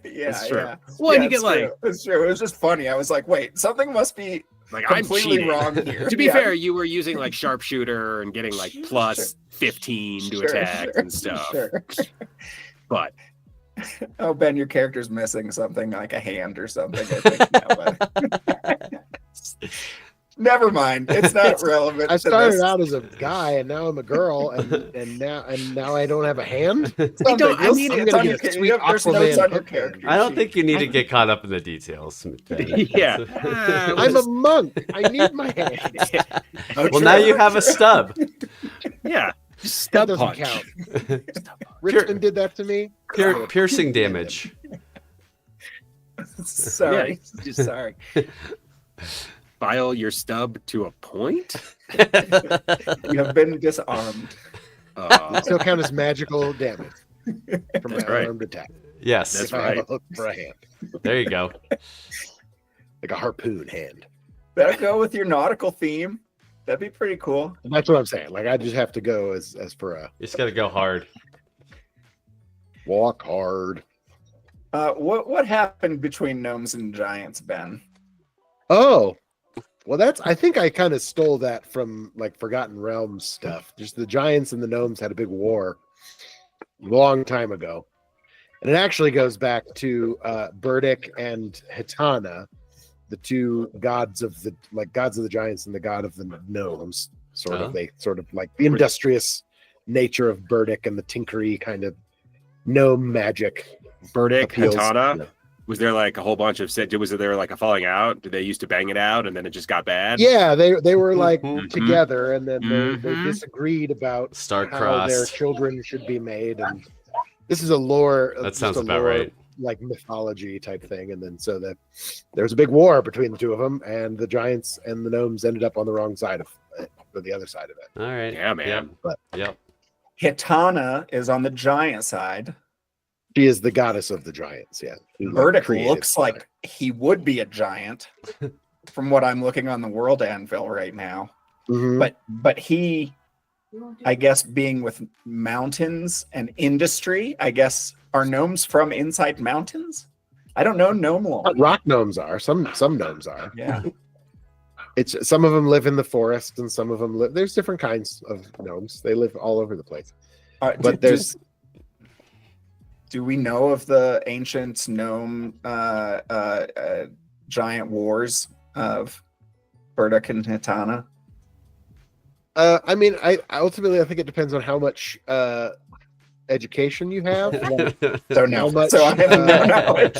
That's true. yeah. Well, Yeah, you get like, it's true. It was just funny. I was like, wait, something must be I'm completely cheating. wrong here. To be Yeah. fair, you were using like sharpshooter and getting like plus 15 to attack and stuff. Sure. But Oh, Ben, your character's missing something like a hand or something. I think now, but... Never mind. It's not relevant. I to started this. out as a guy, and now I'm a girl, and now I don't have a hand. Something. don't- I You'll mean, see I'm it's gonna on get your a sweet there's Aquaman notes on your hook character. I don't sheet. think you need to get caught up in the details. yeah, I'm a monk. I need my hand. Oh, Well, true. now you have a stub. yeah, just That stub doesn't punch. count. Richmond did that to me. Piercing damage. Sorry. Just- Sorry. File your stub to a point. You have been disarmed. Still count as magical damage from my That's right. unarmed attack. Yes. That's If I have a right. hook for a hand, There you go. like a harpoon hand. That'll go with your nautical theme. That'd be pretty cool. And that's what I'm saying. Like I just have to go as for a You just got to go hard. walk hard. What happened between gnomes and giants, Ben? Oh, well, I think I kind of stole that from like Forgotten Realms stuff. Just the giants and the gnomes had a big war a long time ago. And it actually goes back to Burdick and Hitana, the two gods of the giants and the god of the gnomes. They sort of like the industrious nature of Burdick and the tinkery kind of gnome magic. Burdick, appeals. Katana. Was there like a whole bunch of was there like a falling out? Did they used to bang it out and then it just got bad? Yeah, they were like Mhm. together, and then they Mhm. disagreed about how Star-crossed. their children should be made, and this is a lore. That just sounds a about lore, right. like mythology type thing, and then so that there was a big war between the two of them, and the giants and the gnomes ended up on the wrong side of it, or the other side of it. All right. Yeah, man. Yep. Hitana is on the giant side. She is the goddess of the giants. Yeah, who, like, Burdick created looks fire. like he would be a giant from what I'm looking on the world anvil right now. Mhm. But he I guess being with mountains and industry, I guess are gnomes from inside mountains? I don't know gnome lore. Rock gnomes are. Some gnomes are. Yeah. It's some of them live in the forest and some of them live. There's different kinds of gnomes. They live all over the place. But do we know of the ancient gnome giant wars of Burdock and Hitana? I mean, I ultimately think it depends on how much education you have. So no, How much, so I have no knowledge.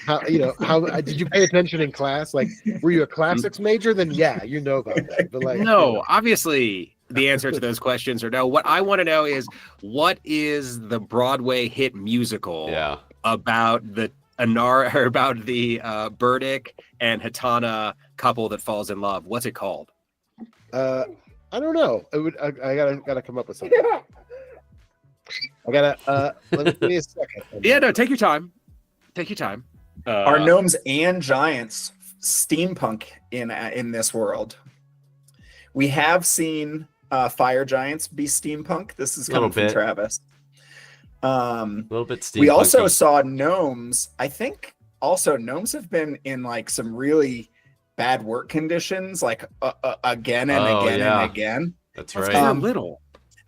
How did you pay attention in class? Like, were you a classics major? Then yeah, you know about that. But like, No, obviously the answer to those questions are no. What I want to know is what is the Broadway hit musical Yeah. about the Anar or about the Burdick and Hitana couple that falls in love? What's it called? I don't know. I gotta come up with something. I gotta let me a second. Yeah, no, take your time. Take your time. Are gnomes and giants steampunk in this world? We have seen fire giants be steampunk. This is coming from Travis. A little bit steampunky. We also saw gnomes. I think also gnomes have been in like some really bad work conditions, like again and again and again. That's right. They're little.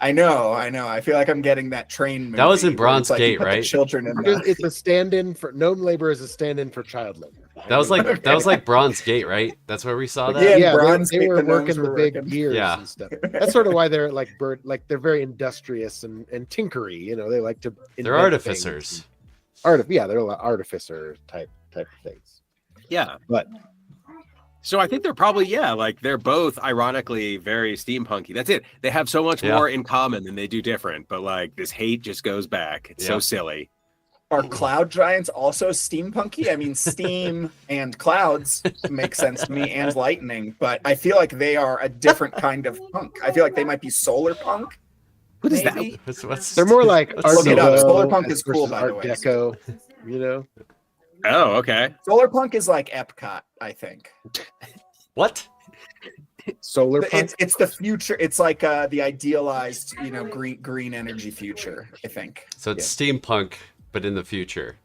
I know. I feel like I'm getting that train movie. That was in Bronze Gate, right? Children in It's a stand-in for gnome labor is a stand-in for child labor. That was like Bronze Gate, right? That's where we saw that. Yeah, they were the working gnomes the were big working. gears Yeah. and stuff. That's sort of why they're like they're very industrious and tinkery. You know, they like to. They're invent artificers. things. They're a lot artificer type of things. Yeah. But So I think they're probably, like they're both ironically very steampunky. That's it. They have so much more in common than they do different, but like this hate just goes back. It's so silly. Are cloud giants also steampunky? I mean, steam and clouds make sense to me, and lightning, but I feel like they are a different kind of punk. I feel like they might be solar punk. What is maybe? that? they're more like Art look it up. Nouveau Solar punk is cool, versus by the Art way. Deco, you know? Oh, okay. Solar punk is like Epcot, I think. What? Solar punk? It's the future. It's like the idealized, green energy future, I think. So it's steampunk, but in the future.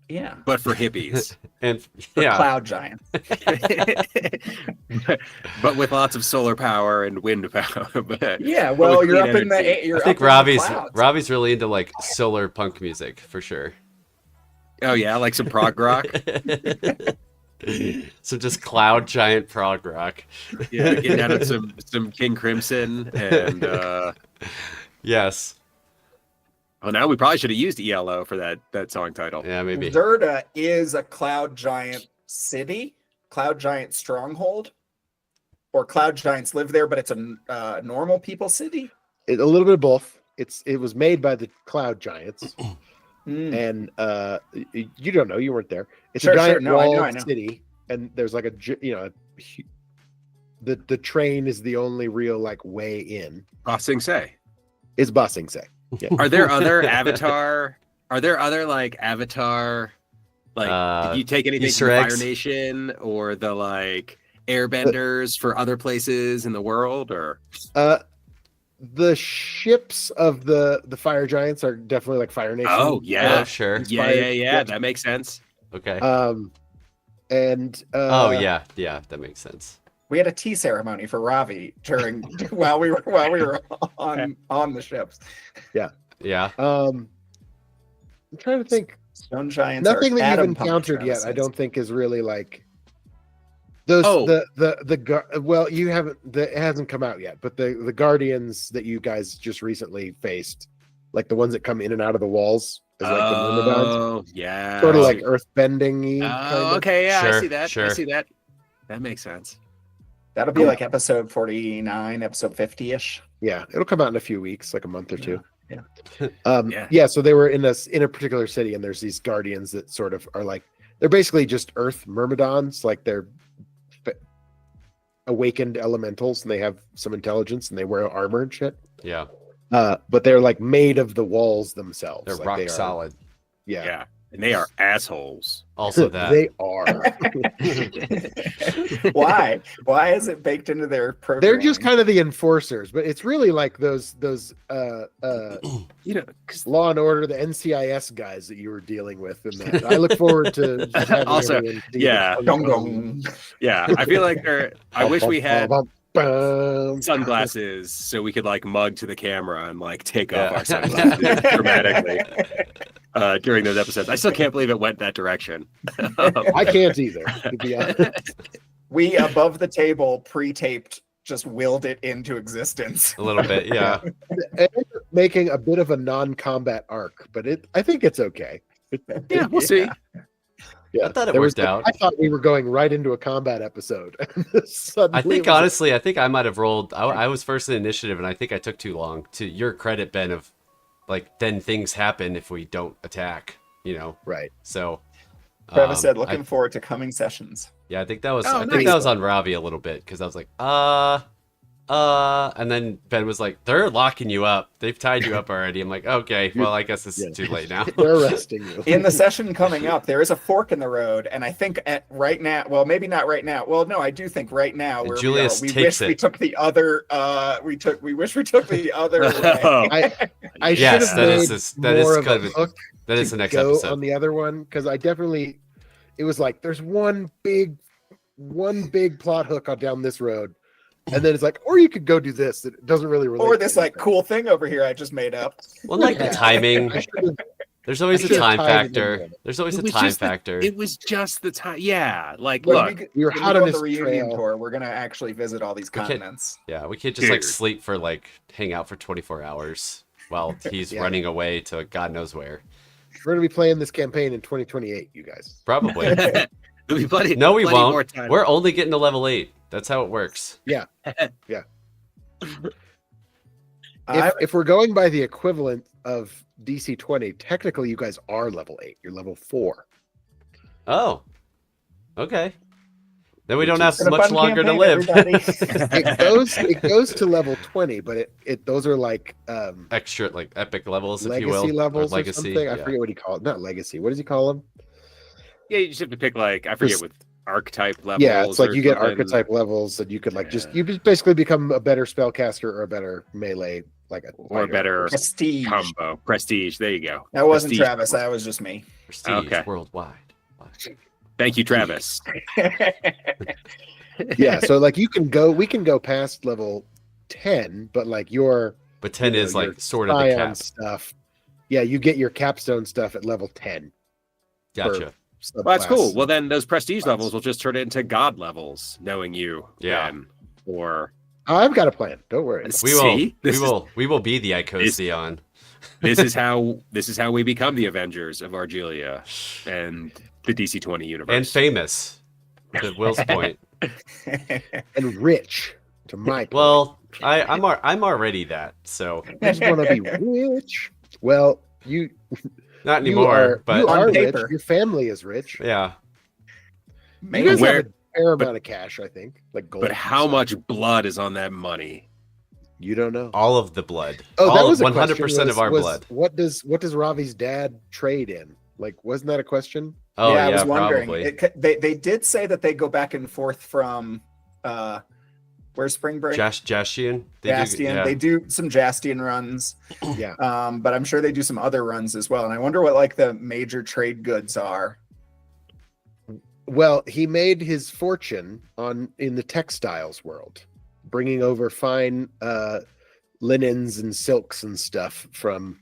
Yeah. But for hippies. And For cloud giants. but with lots of solar power and wind power. Yeah, well, with you're clean up in the energy. you're I think up in the clouds. Robbie's really into like solar punk music for sure. Oh yeah, like some prog rock. So just cloud giant prog rock. Yeah, getting out of some King Crimson and Yes. well, now we probably should have used ELO for that song title. Yeah, maybe. Zerda is a cloud giant city, cloud giant stronghold, or cloud giants live there, but it's a normal people city. A little bit of both. It was made by the cloud giants. Mm. And you don't know, you weren't there. It's Sure, a giant no, I know, walled city, and there's like the train is the only real like way in. Ba Sing Se. Is Ba Sing Se. Yeah. Are there other Avatar? Are there other like Avatar? Like, did you take anything Easter from eggs? Fire Nation or the like Airbenders for other places in the world? Or The ships of the fire giants are definitely like Fire Nation. oh yeah, Oh, sure. yeah, that makes sense. Okay. And Oh yeah, that makes sense. We had a tea ceremony for Ravi while we were on the ships. Yeah. I'm trying to think. Stone giants. Nothing are that you've atom punk, encountered yet, Travis I says. don't think is really like those. Well, you haven't. It hasn't come out yet, but the guardians that you guys just recently faced, like the ones that come in and out of the walls, is like the myrmidons, Oh yeah, sort of like earth bending. Oh, okay, yeah, I Sure, see that. sure. I see that. That makes sense. That'll be like episode 49, episode 50-ish. Yeah, it'll come out in a few weeks, like a month or two. Yeah. Yeah. So they were in a particular city, and there's these guardians that sort of are like they're basically just earth myrmidons, like they're awakened elementals, and they have some intelligence, and they wear armor and shit. Yeah. But they're like made of the walls themselves. They're like rock they are- solid. Yeah. Yeah. And they are assholes. Also that. They are. Why? Why is it baked into their program? They're just kind of the enforcers, but it's really like those You know, 'cause Law and Order, the NCIS guys that you were dealing with. In that, I look forward to just having Also, everyone do yeah. the- Gong gong. yeah, I feel like I wish we had Bum. sunglasses so we could like mug to the camera and like take off Yeah. our sunglasses dramatically during those episodes. I still can't believe it went that direction. I can't either, to be honest. We above the table pre-taped just willed it into existence. A little bit, yeah. It ended up making a bit of a non-combat arc, but I think it's okay. Yeah, we'll see. Yeah, I thought it there worked out. I thought we were going right into a combat episode. Suddenly I think it was honestly, I think I might have rolled. I was first in initiative, and I think I took too long. To your credit, Ben, of like then things happen if we don't attack. You know, right. so. Travis said, I- "Looking forward to coming sessions." Yeah, I think that was. Oh, I think nice. that was on Robbie a little bit because I was like, and then Ben was like, "They're locking you up. They've tied you up already." I'm like, "Okay, well, I guess it's Yeah. too late now." They're arresting you. In the session coming up, there is a fork in the road, and I think right now, well, maybe not right now. Well, no, I do think right now And where Julius we takes wish we it. took the other. We wish we took the other. Oh. way. I should Yes, have that made is that is more of kind a of hook that is to the next go episode. on the other one because I definitely it was like there's one big plot hook on down this road, and then it's like, or you could go do this. It doesn't really relate. Or to this like anything. cool thing over here I just made up. Well, like the Yeah. timing. I should've- There's always I a should've time tied it in factor. there. There's always It a was time just the- factor. It was just the time. Yeah, like When look, we were when hot go on the this reunion trail. tour, we're gonna actually visit all these We can't- continents. Yeah, we can't just like Dude. sleep for like hang out for 24 hours while he's Yeah. running away to God knows where. We're gonna be playing this campaign in 2028, you guys. Probably. there'll be plenty, No, we plenty more won't. time. We're only getting to level 8. That's how it works. If we're going by the equivalent of DC 20, technically you guys are level 8. You're level 4. Oh. Okay. Then we Which don't have It's been a much fun longer to campaign, live. everybody. It goes to level 20, but those are like Extra like epic levels, if you will. legacy levels or or legacy. something. I yeah. forget what he called it. Not legacy. What does he call them? Yeah, you just have to pick like I forget Just- with archetype levels. Yeah, it's like or you get something. archetype levels and you could like just Yeah. you basically become a better spellcaster or a better melee, like a Or fighter. better Prestige. combo prestige. There you go. That wasn't Prestige. Travis. That was just me. Prestige Okay. worldwide. Thank you, Travis. Yeah, so like we can go past level 10, but like your But 10 is your like sort of the Scion cap. stuff. Yeah, you get your capstone stuff at level 10. Gotcha. Well, that's subclass. cool. Well, then those prestige levels will just turn it into god levels, knowing you. Yeah. then. Or I've got a plan. Don't worry. We will See? we will be the Icosian. this is how we become the Avengers of Argelia and the DC 20 universe. And famous. To Will's point. And rich to my point. Well, I'm already that, so I just want to be rich. Well, you not you anymore. are, but you on are rich. paper. Your family is rich. yeah. You guys Where- have a fair amount of cash, I think. Like gold. but how much blood is on that money? You don't know. All of the blood. Oh, that All was a 100% question, of our was blood. What does Ravi's dad trade in? Like, wasn't that a question? Oh yeah, yeah, I was wondering. probably. They did say that they go back and forth from where's Spring Break? Jastian. Jastian. They do some Jastian runs. Yeah. But I'm sure they do some other runs as well. And I wonder what like the major trade goods are. Well, he made his fortune in the textiles world, bringing over fine linens and silks and stuff from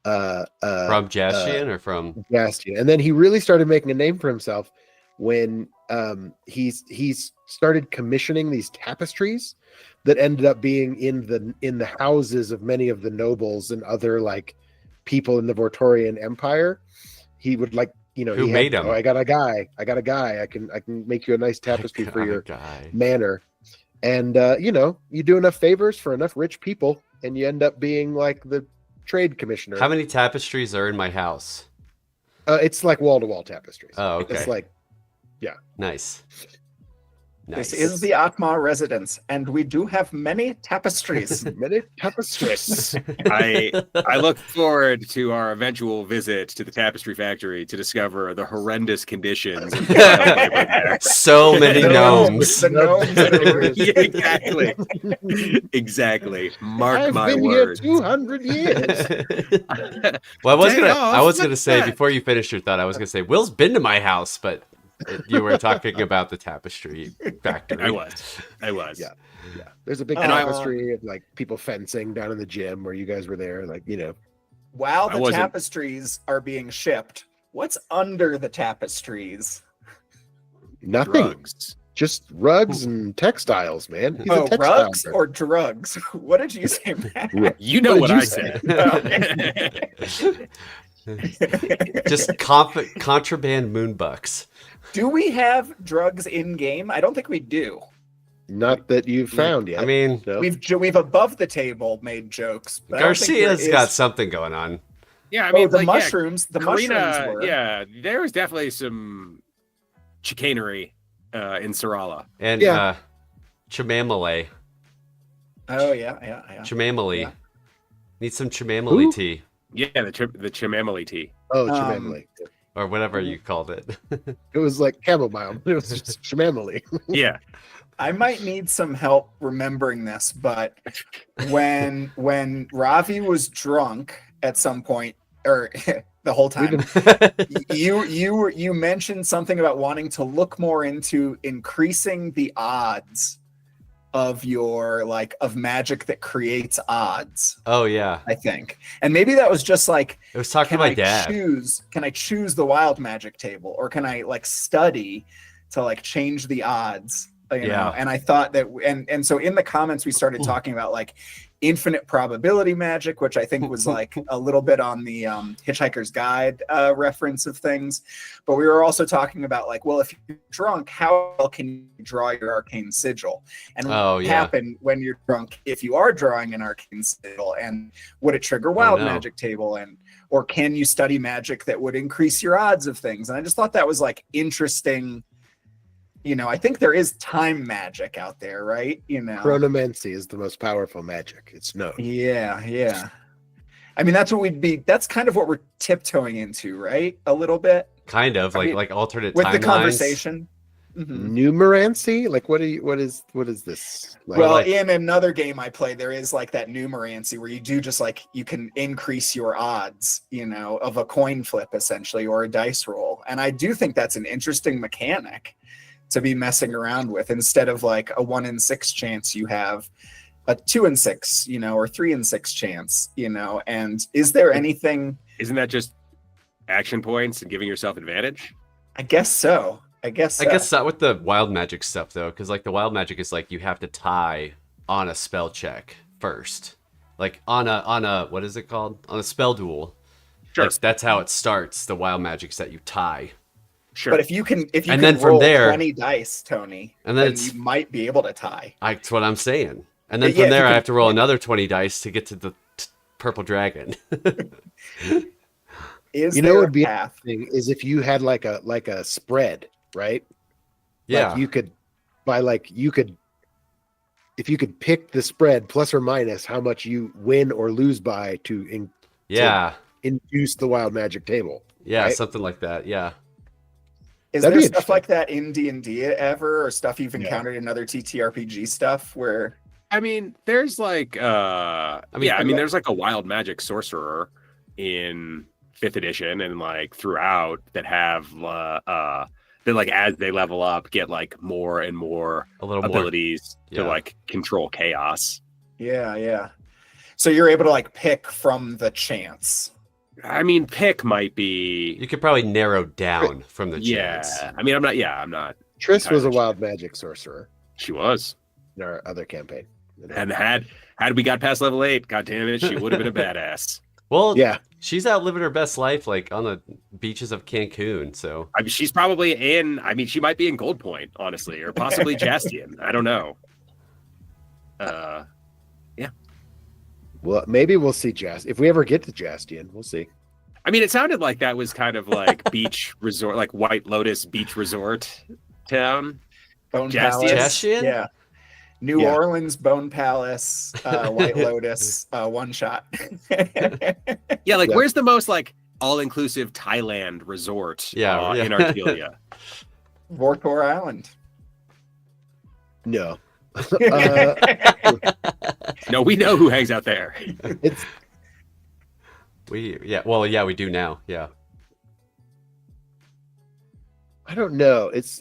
from Jastian or from Jastian. And then he really started making a name for himself when he's started commissioning these tapestries that ended up being in the houses of many of the nobles and other like people in the Vortorian Empire. He would like, you know, Who he had, made 'em? "Oh, I got a guy. I can make you a nice tapestry for your guy. manor." And you know, you do enough favors for enough rich people and you end up being like the trade commissioner. How many tapestries are in my house? It's like wall-to-wall tapestries. Oh, okay. It's like Nice. Nice. This is the Atma residence, and we do have many tapestries. Many tapestries. I look forward to our eventual visit to the tapestry factory to discover the horrendous conditions of child labor there. So many gnomes. The gnomes that are Yeah, exactly. Mark I've my been words. here 200 years. Well, Day I off, was look gonna say at that. before you finish your thought, I was gonna say Will's been to my house, but you were talking about the tapestry factory. I was. Yeah. Yeah. There's a big And I- tapestry of like people fencing down in the gym where you guys were there. Like, you know, While I the wasn't- tapestries are being shipped, what's under the tapestries? nothing. Drugs. Just rugs and textiles, man. He's a Oh, textile rugs nerd. or drugs? What did you say, Matt? Ru- You know What what, did I you said. Just contraband moonbucks. Do we have drugs in game? I don't think we do. Not that you've found yet. I mean, no. We've above the table made jokes. But I don't think there Garcia's is- got something going on. Yeah, I Oh, mean, the like, yeah, mushrooms. The Karina, mushrooms were. yeah, there was definitely some chicanery in Sarala. And Yeah. chamamale. Oh yeah. Chamamale. Yeah. Need some chamamale Who? tea. Yeah, the chamamale tea. Oh, Um, chamamale. Or whatever you called it. It was like chamomile. It was just chamamale. Yeah, I might need some help remembering this, but when Ravi was drunk at some point, or the whole time, you mentioned something about wanting to look more into increasing the odds of your of magic that creates odds, Oh yeah. I think. And maybe that was just like, It was talking can to my I dad. choose the wild magic table, or can I study to change the odds? You Yeah. know? And I thought that, and so in the comments we started talking about infinite probability magic, which I think was a little bit on the Hitchhiker's Guide reference of things. But we were also talking about well, if you're drunk, how well can you draw your arcane sigil? And what Oh, would yeah. happen when you're drunk if you are drawing an arcane sigil? And would it trigger wild no. magic table? Or can you study magic that would increase your odds of things? And I just thought that was interesting. I think there is time magic out there, right? Chronomancy is the most powerful magic. It's known. Yeah. I mean, that's kind of what we're tiptoeing into, right? A little bit Kind of I mean, like alternate with timelines. the conversation. Mhm. Numerancy? Like what is this? Like, Well, like- in another game I play, there is that numerancy where you do just you can increase your odds, of a coin flip essentially, or a dice roll. And I do think that's an interesting mechanic to be messing around with, instead of a 1 in 6 chance, you have a 2 in 6, or 3 in 6 chance, and is there anything? isn't that just action points and giving yourself advantage? I guess so. I guess not with the wild magic stuff though, because the wild magic is you have to tie on a spell check first, on a what is it called, on a spell duel. Sure, That's how it starts. The wild magic's that you tie, sure. But if you can And then then from roll there- 20 dice, Tony, and then then it's you might be able to tie. that's what I'm saying. And then Yeah, from if there, you I can- have to roll another 20 dice to get to the purple dragon. Is You know there what a would be path? thing is if you had like a spread, right? Yeah, Like you could if you could pick the spread plus or minus how much you win or lose by to yeah, induce the wild magic table. yeah, right? something like that. Yeah. Is That'd there be stuff like that in D&D ever, or stuff you've Yeah. encountered in other TTRPG stuff where? I mean, there's there's a wild magic sorcerer in 5th edition and throughout that have that as they level up get more and more A little more. abilities Yeah. to control chaos. Yeah. So you're able to pick from the chance. I mean, pick might be You could probably narrow down from the yeah. chance. I mean, I'm not. Triss was a Entirely. wild magic sorcerer She was, in our other campaign. and had we got past level 8, god damn it, she would have been a badass. Well, Yeah. she's out living her best life, on the beaches of Cancun. So I mean, she's probably in. I mean, she might be in Gold Point, honestly, or possibly Jastian. I don't know. Well, maybe we'll see if we ever get to Jastian, we'll see. I mean, it sounded like that was kind of beach resort, White Lotus beach resort town. Bone Jastian? Palace. Jastian? Yeah. New Yeah. Orleans, Bone Palace, White Lotus, one shot. Yeah, like Yeah. where's the most like all-inclusive Thailand resort Yeah, yeah. in Artelia? Vortor Island. No. No, we know who hangs out there. It's We do now. Yeah. I don't know. It's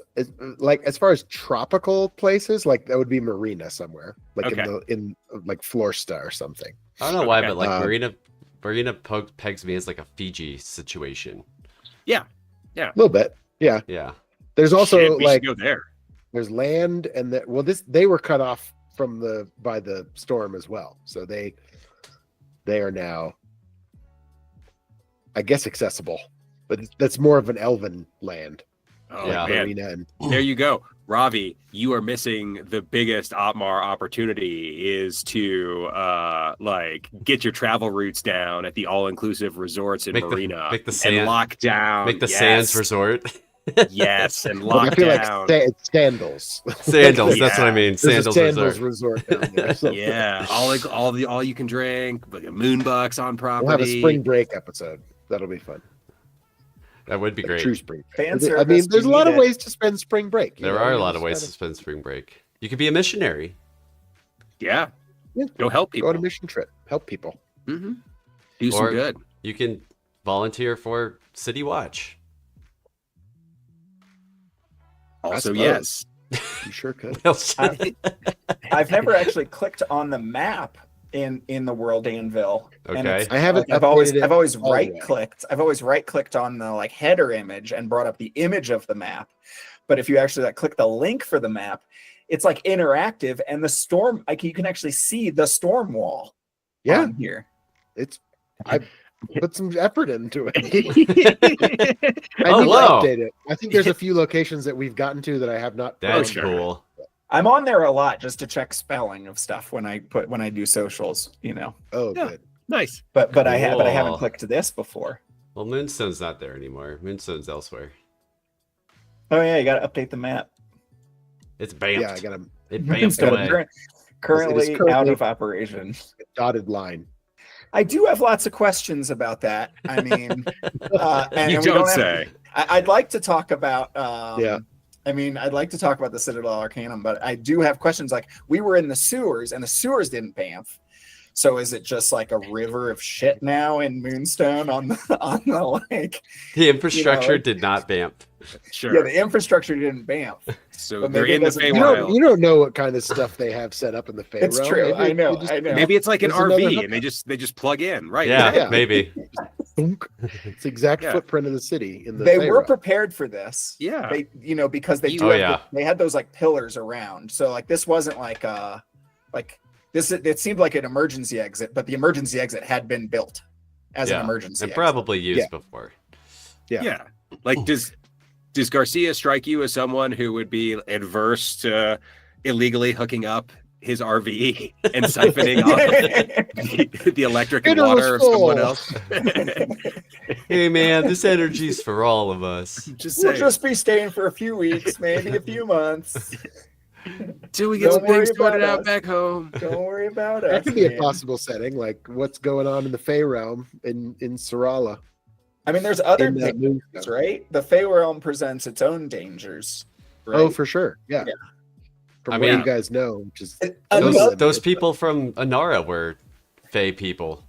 like as far as tropical places, like that would be Marina somewhere, like Okay. in like Florsta or something. I don't know why, Okay. but like Marina pegs me as like a Fiji situation. A little bit. Yeah. Yeah. There's also Shit, we like should go there. there's land and that they were cut off from by the storm as well. So they are now I guess accessible. But that's more of an elven land. Oh Yeah. man, Marina and there you go, Ravi. You are missing the biggest Otmar opportunity is to like get your travel routes down at the all-inclusive resorts in Marina make the and sand- lock down. Make the yes, Sands Resort. yes, and I lock feel down. like it's sandals. Sandals, that's what I Yeah. mean. There's a Sandals sandals Resort. resort down there. So Yeah, all you can drink, like moonbucks on property. we'll have a spring break episode. That'll be fun. That would be Like great. true spring break. Fan I service, mean, there's a we lot need of it. ways to spend spring break. There are a lot of ways to spend spring break. You could be a missionary. Yeah, Yeah. go help Go people. on a mission trip, help people. Mm-hmm. Do some Or- good. You can volunteer for City Watch. Also, suppose. yes. You sure could. I've never actually clicked on the map in the World Anvil. And Okay. it's- I haven't. I've always updated it all the way. right clicked on the like header image and brought up the image of the map. But if you actually like click the link for the map, it's like interactive and the storm like you can actually see the storm wall Yeah, on here. I put some effort into it. I Oh, need to wow. update it. I think there's a few locations that we've gotten to that I have not. That's sure. cool. I'm on there a lot just to check spelling of stuff when I do socials, you know. Oh, Yeah. good. Nice. But I haven't Cool. clicked this before. Well, Moonstone's not there anymore. Moonstone's elsewhere. Oh yeah, you got to update the map. It's bamped. Yeah, I got a It bamped Moonstone away. currently currently- out of operation. dotted line. I do have lots of questions about that. I mean, and You we don't have- say. I'd like to talk about. Yeah. I mean, I'd like to talk about the Citadel Arcanum, but I do have questions. Like, we were in the sewers, and the sewers didn't bamf. So is it just like a river of shit now in Moonstone on the like? The infrastructure You know, did not bamp. Sure. Yeah, the infrastructure didn't bamf. So but they're maybe in it the doesn't- You Feywild. don't know what kind of stuff they have set up in the Fey It's realm. true. Maybe I know. they just- I know. Maybe it's like an There's another RV hookup. and they just plug in, right? Yeah, Yeah. maybe. Thunk. It's the exact Yeah. footprint of the city in the They Fey were realm. prepared for this. Yeah. They, because they do Oh, have yeah. they had those like pillars around. So like this wasn't like this. It seemed like an emergency exit, but the emergency exit had been built as Yeah. an emergency. And exit. probably used Yeah. before. Yeah. Like does Garcia strike you as someone who would be adverse to illegally hooking up his RV and siphoning off the electric and It was water of full. someone else? Hey, man, this energy's for all of us. Just We'll saying. just be staying for a few weeks, maybe a few months. Till we get Don't some things worry sorted about out us. back home. Don't worry about it. That could be a possible setting, like what's going on in the Fey realm in Sarala. I mean, there's other in that dangers, Moonstone. right? The Fey realm presents its own dangers. Right? Oh, for sure. Yeah. Yeah. From I what mean- you guys know, which is Another- Those people from Anara were Fey people.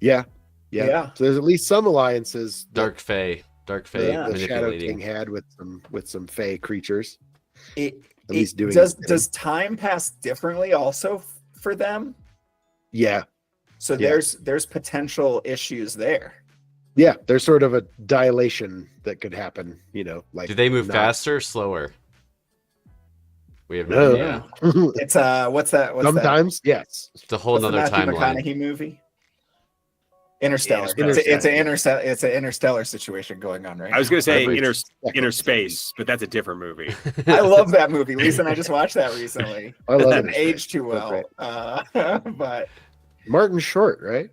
yeah. Yeah. So there's at least some alliances that Dark Fey the Shadow King manipulating. had with some Fey creatures. It, At least doing does his thing. does time pass differently also for them? Yeah. So Yeah. there's potential issues there. Yeah. There's sort of a dilation that could happen, like Do they move not- faster or slower? We have No. no idea. It's what's that? Sometimes, yes. It's a whole What's the nother Matthew timeline. McConaughey movie? Interstellar. Interstellar. It's an interstellar situation going on right I was going to say Every inner second. space, but that's a different movie. now. I love that movie. Lisa and I just watched that recently. I love Didn't it. age too That's well. But Martin Short, right?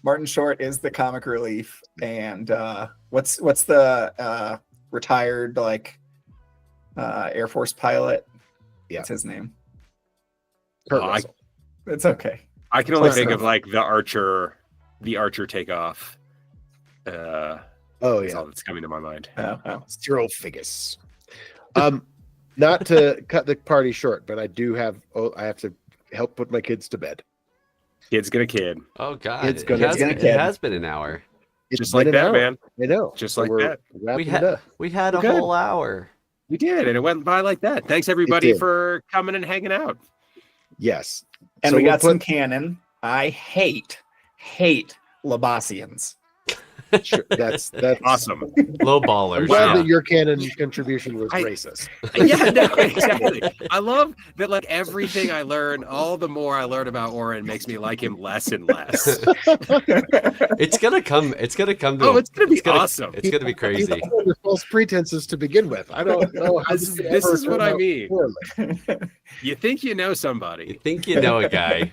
Martin Short is the comic relief, and what's the retired Air Force pilot? Yeah. What's his name? Kurt Oh, Russell. It's okay. I can only Close think of enough. like the Archer takeoff. Oh Is yeah, all that's coming to my mind. Oh. Cyril Figgis. Not to cut the party short, but I have to help put my kids to bed. Kid's gonna kid. Oh God, It's it gonna has, get it kid. has been an hour. It's Just been like an that, hour. man. I know. Just So like we're that. wrapping it up. We had a Good. whole hour. We did, and it went by like that. Thanks everybody did. for coming and hanging out. Yes. And So we we'll got some put- canon. I hate Labasians. Sure, that's Awesome. Low I'm ballers. glad Yeah. that your canon contribution was I- racist. Yeah, no, exactly. I love that. Like everything I learn, all the more I learn about Oren makes me like him less and less. It's gonna come. It's gonna come to. Oh, it's gonna be gonna- awesome. It's gonna be crazy. He's under false pretenses to begin with. I don't know how This could is ever what turn I out mean. poorly. You think you know You somebody? think you know a guy?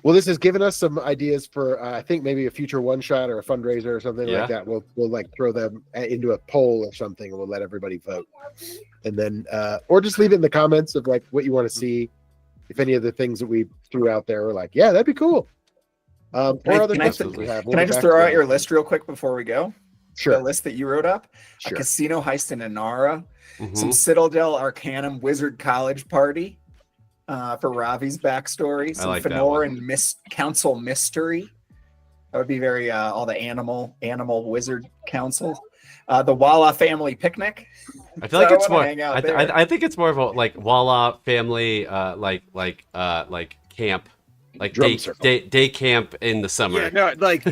Well, this has given us some ideas for I think maybe a future one shot or a fundraiser or something Yeah. like that. We'll like throw them into a poll or something, and we'll let everybody vote, and then or just leave it in the comments of like what you want to see. If any of the things that we threw out there are like, yeah, that'd be cool. Or other can I- questions we have. We'll Can I get just back throw to out them. your list real quick before we go? The Sure, list that you wrote up. sure. A casino heist in Inara. Mhm. Some Citadel Arcanum Wizard College party for Ravi's backstory. Some like that Fenor one. and Council mystery. That would be very all the animal wizard council. The Walla family picnic. I feel like So I it's wanna more. hang out I there. I think it's more of a like Walla family, like camp, like Drum day, circle. day camp in the summer, Yeah, no, like the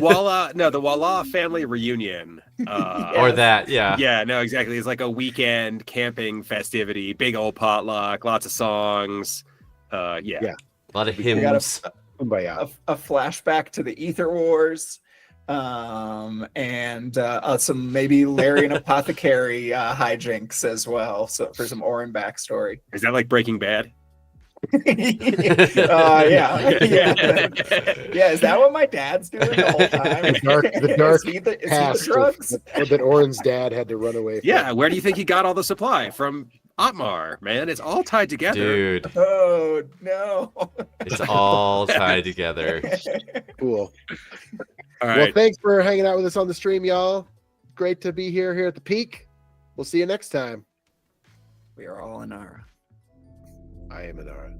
Walla family reunion. or that. Yeah. Yeah, no, exactly. It's like a weekend camping festivity, big old potluck, lots of songs. Yeah. Yeah. A lot of We got hymns. Kumbaya. a flashback to the Ether Wars. And some maybe Larry and Apothecary hijinks as well. So for some Orin backstory. Is that like Breaking Bad? Yeah. Yeah. Is that what my dad's doing the whole time? The dark is he the Past drugs? that Oren's dad had to run away from. Yeah, where do you think he got all the supply from? Otmar, man, it's all tied together. Dude, Oh no. it's all tied together. Cool. All Well, right. thanks for hanging out with us on the stream, y'all. Great to be here at the Peak. We'll see you next time. We are all in our I am Inara.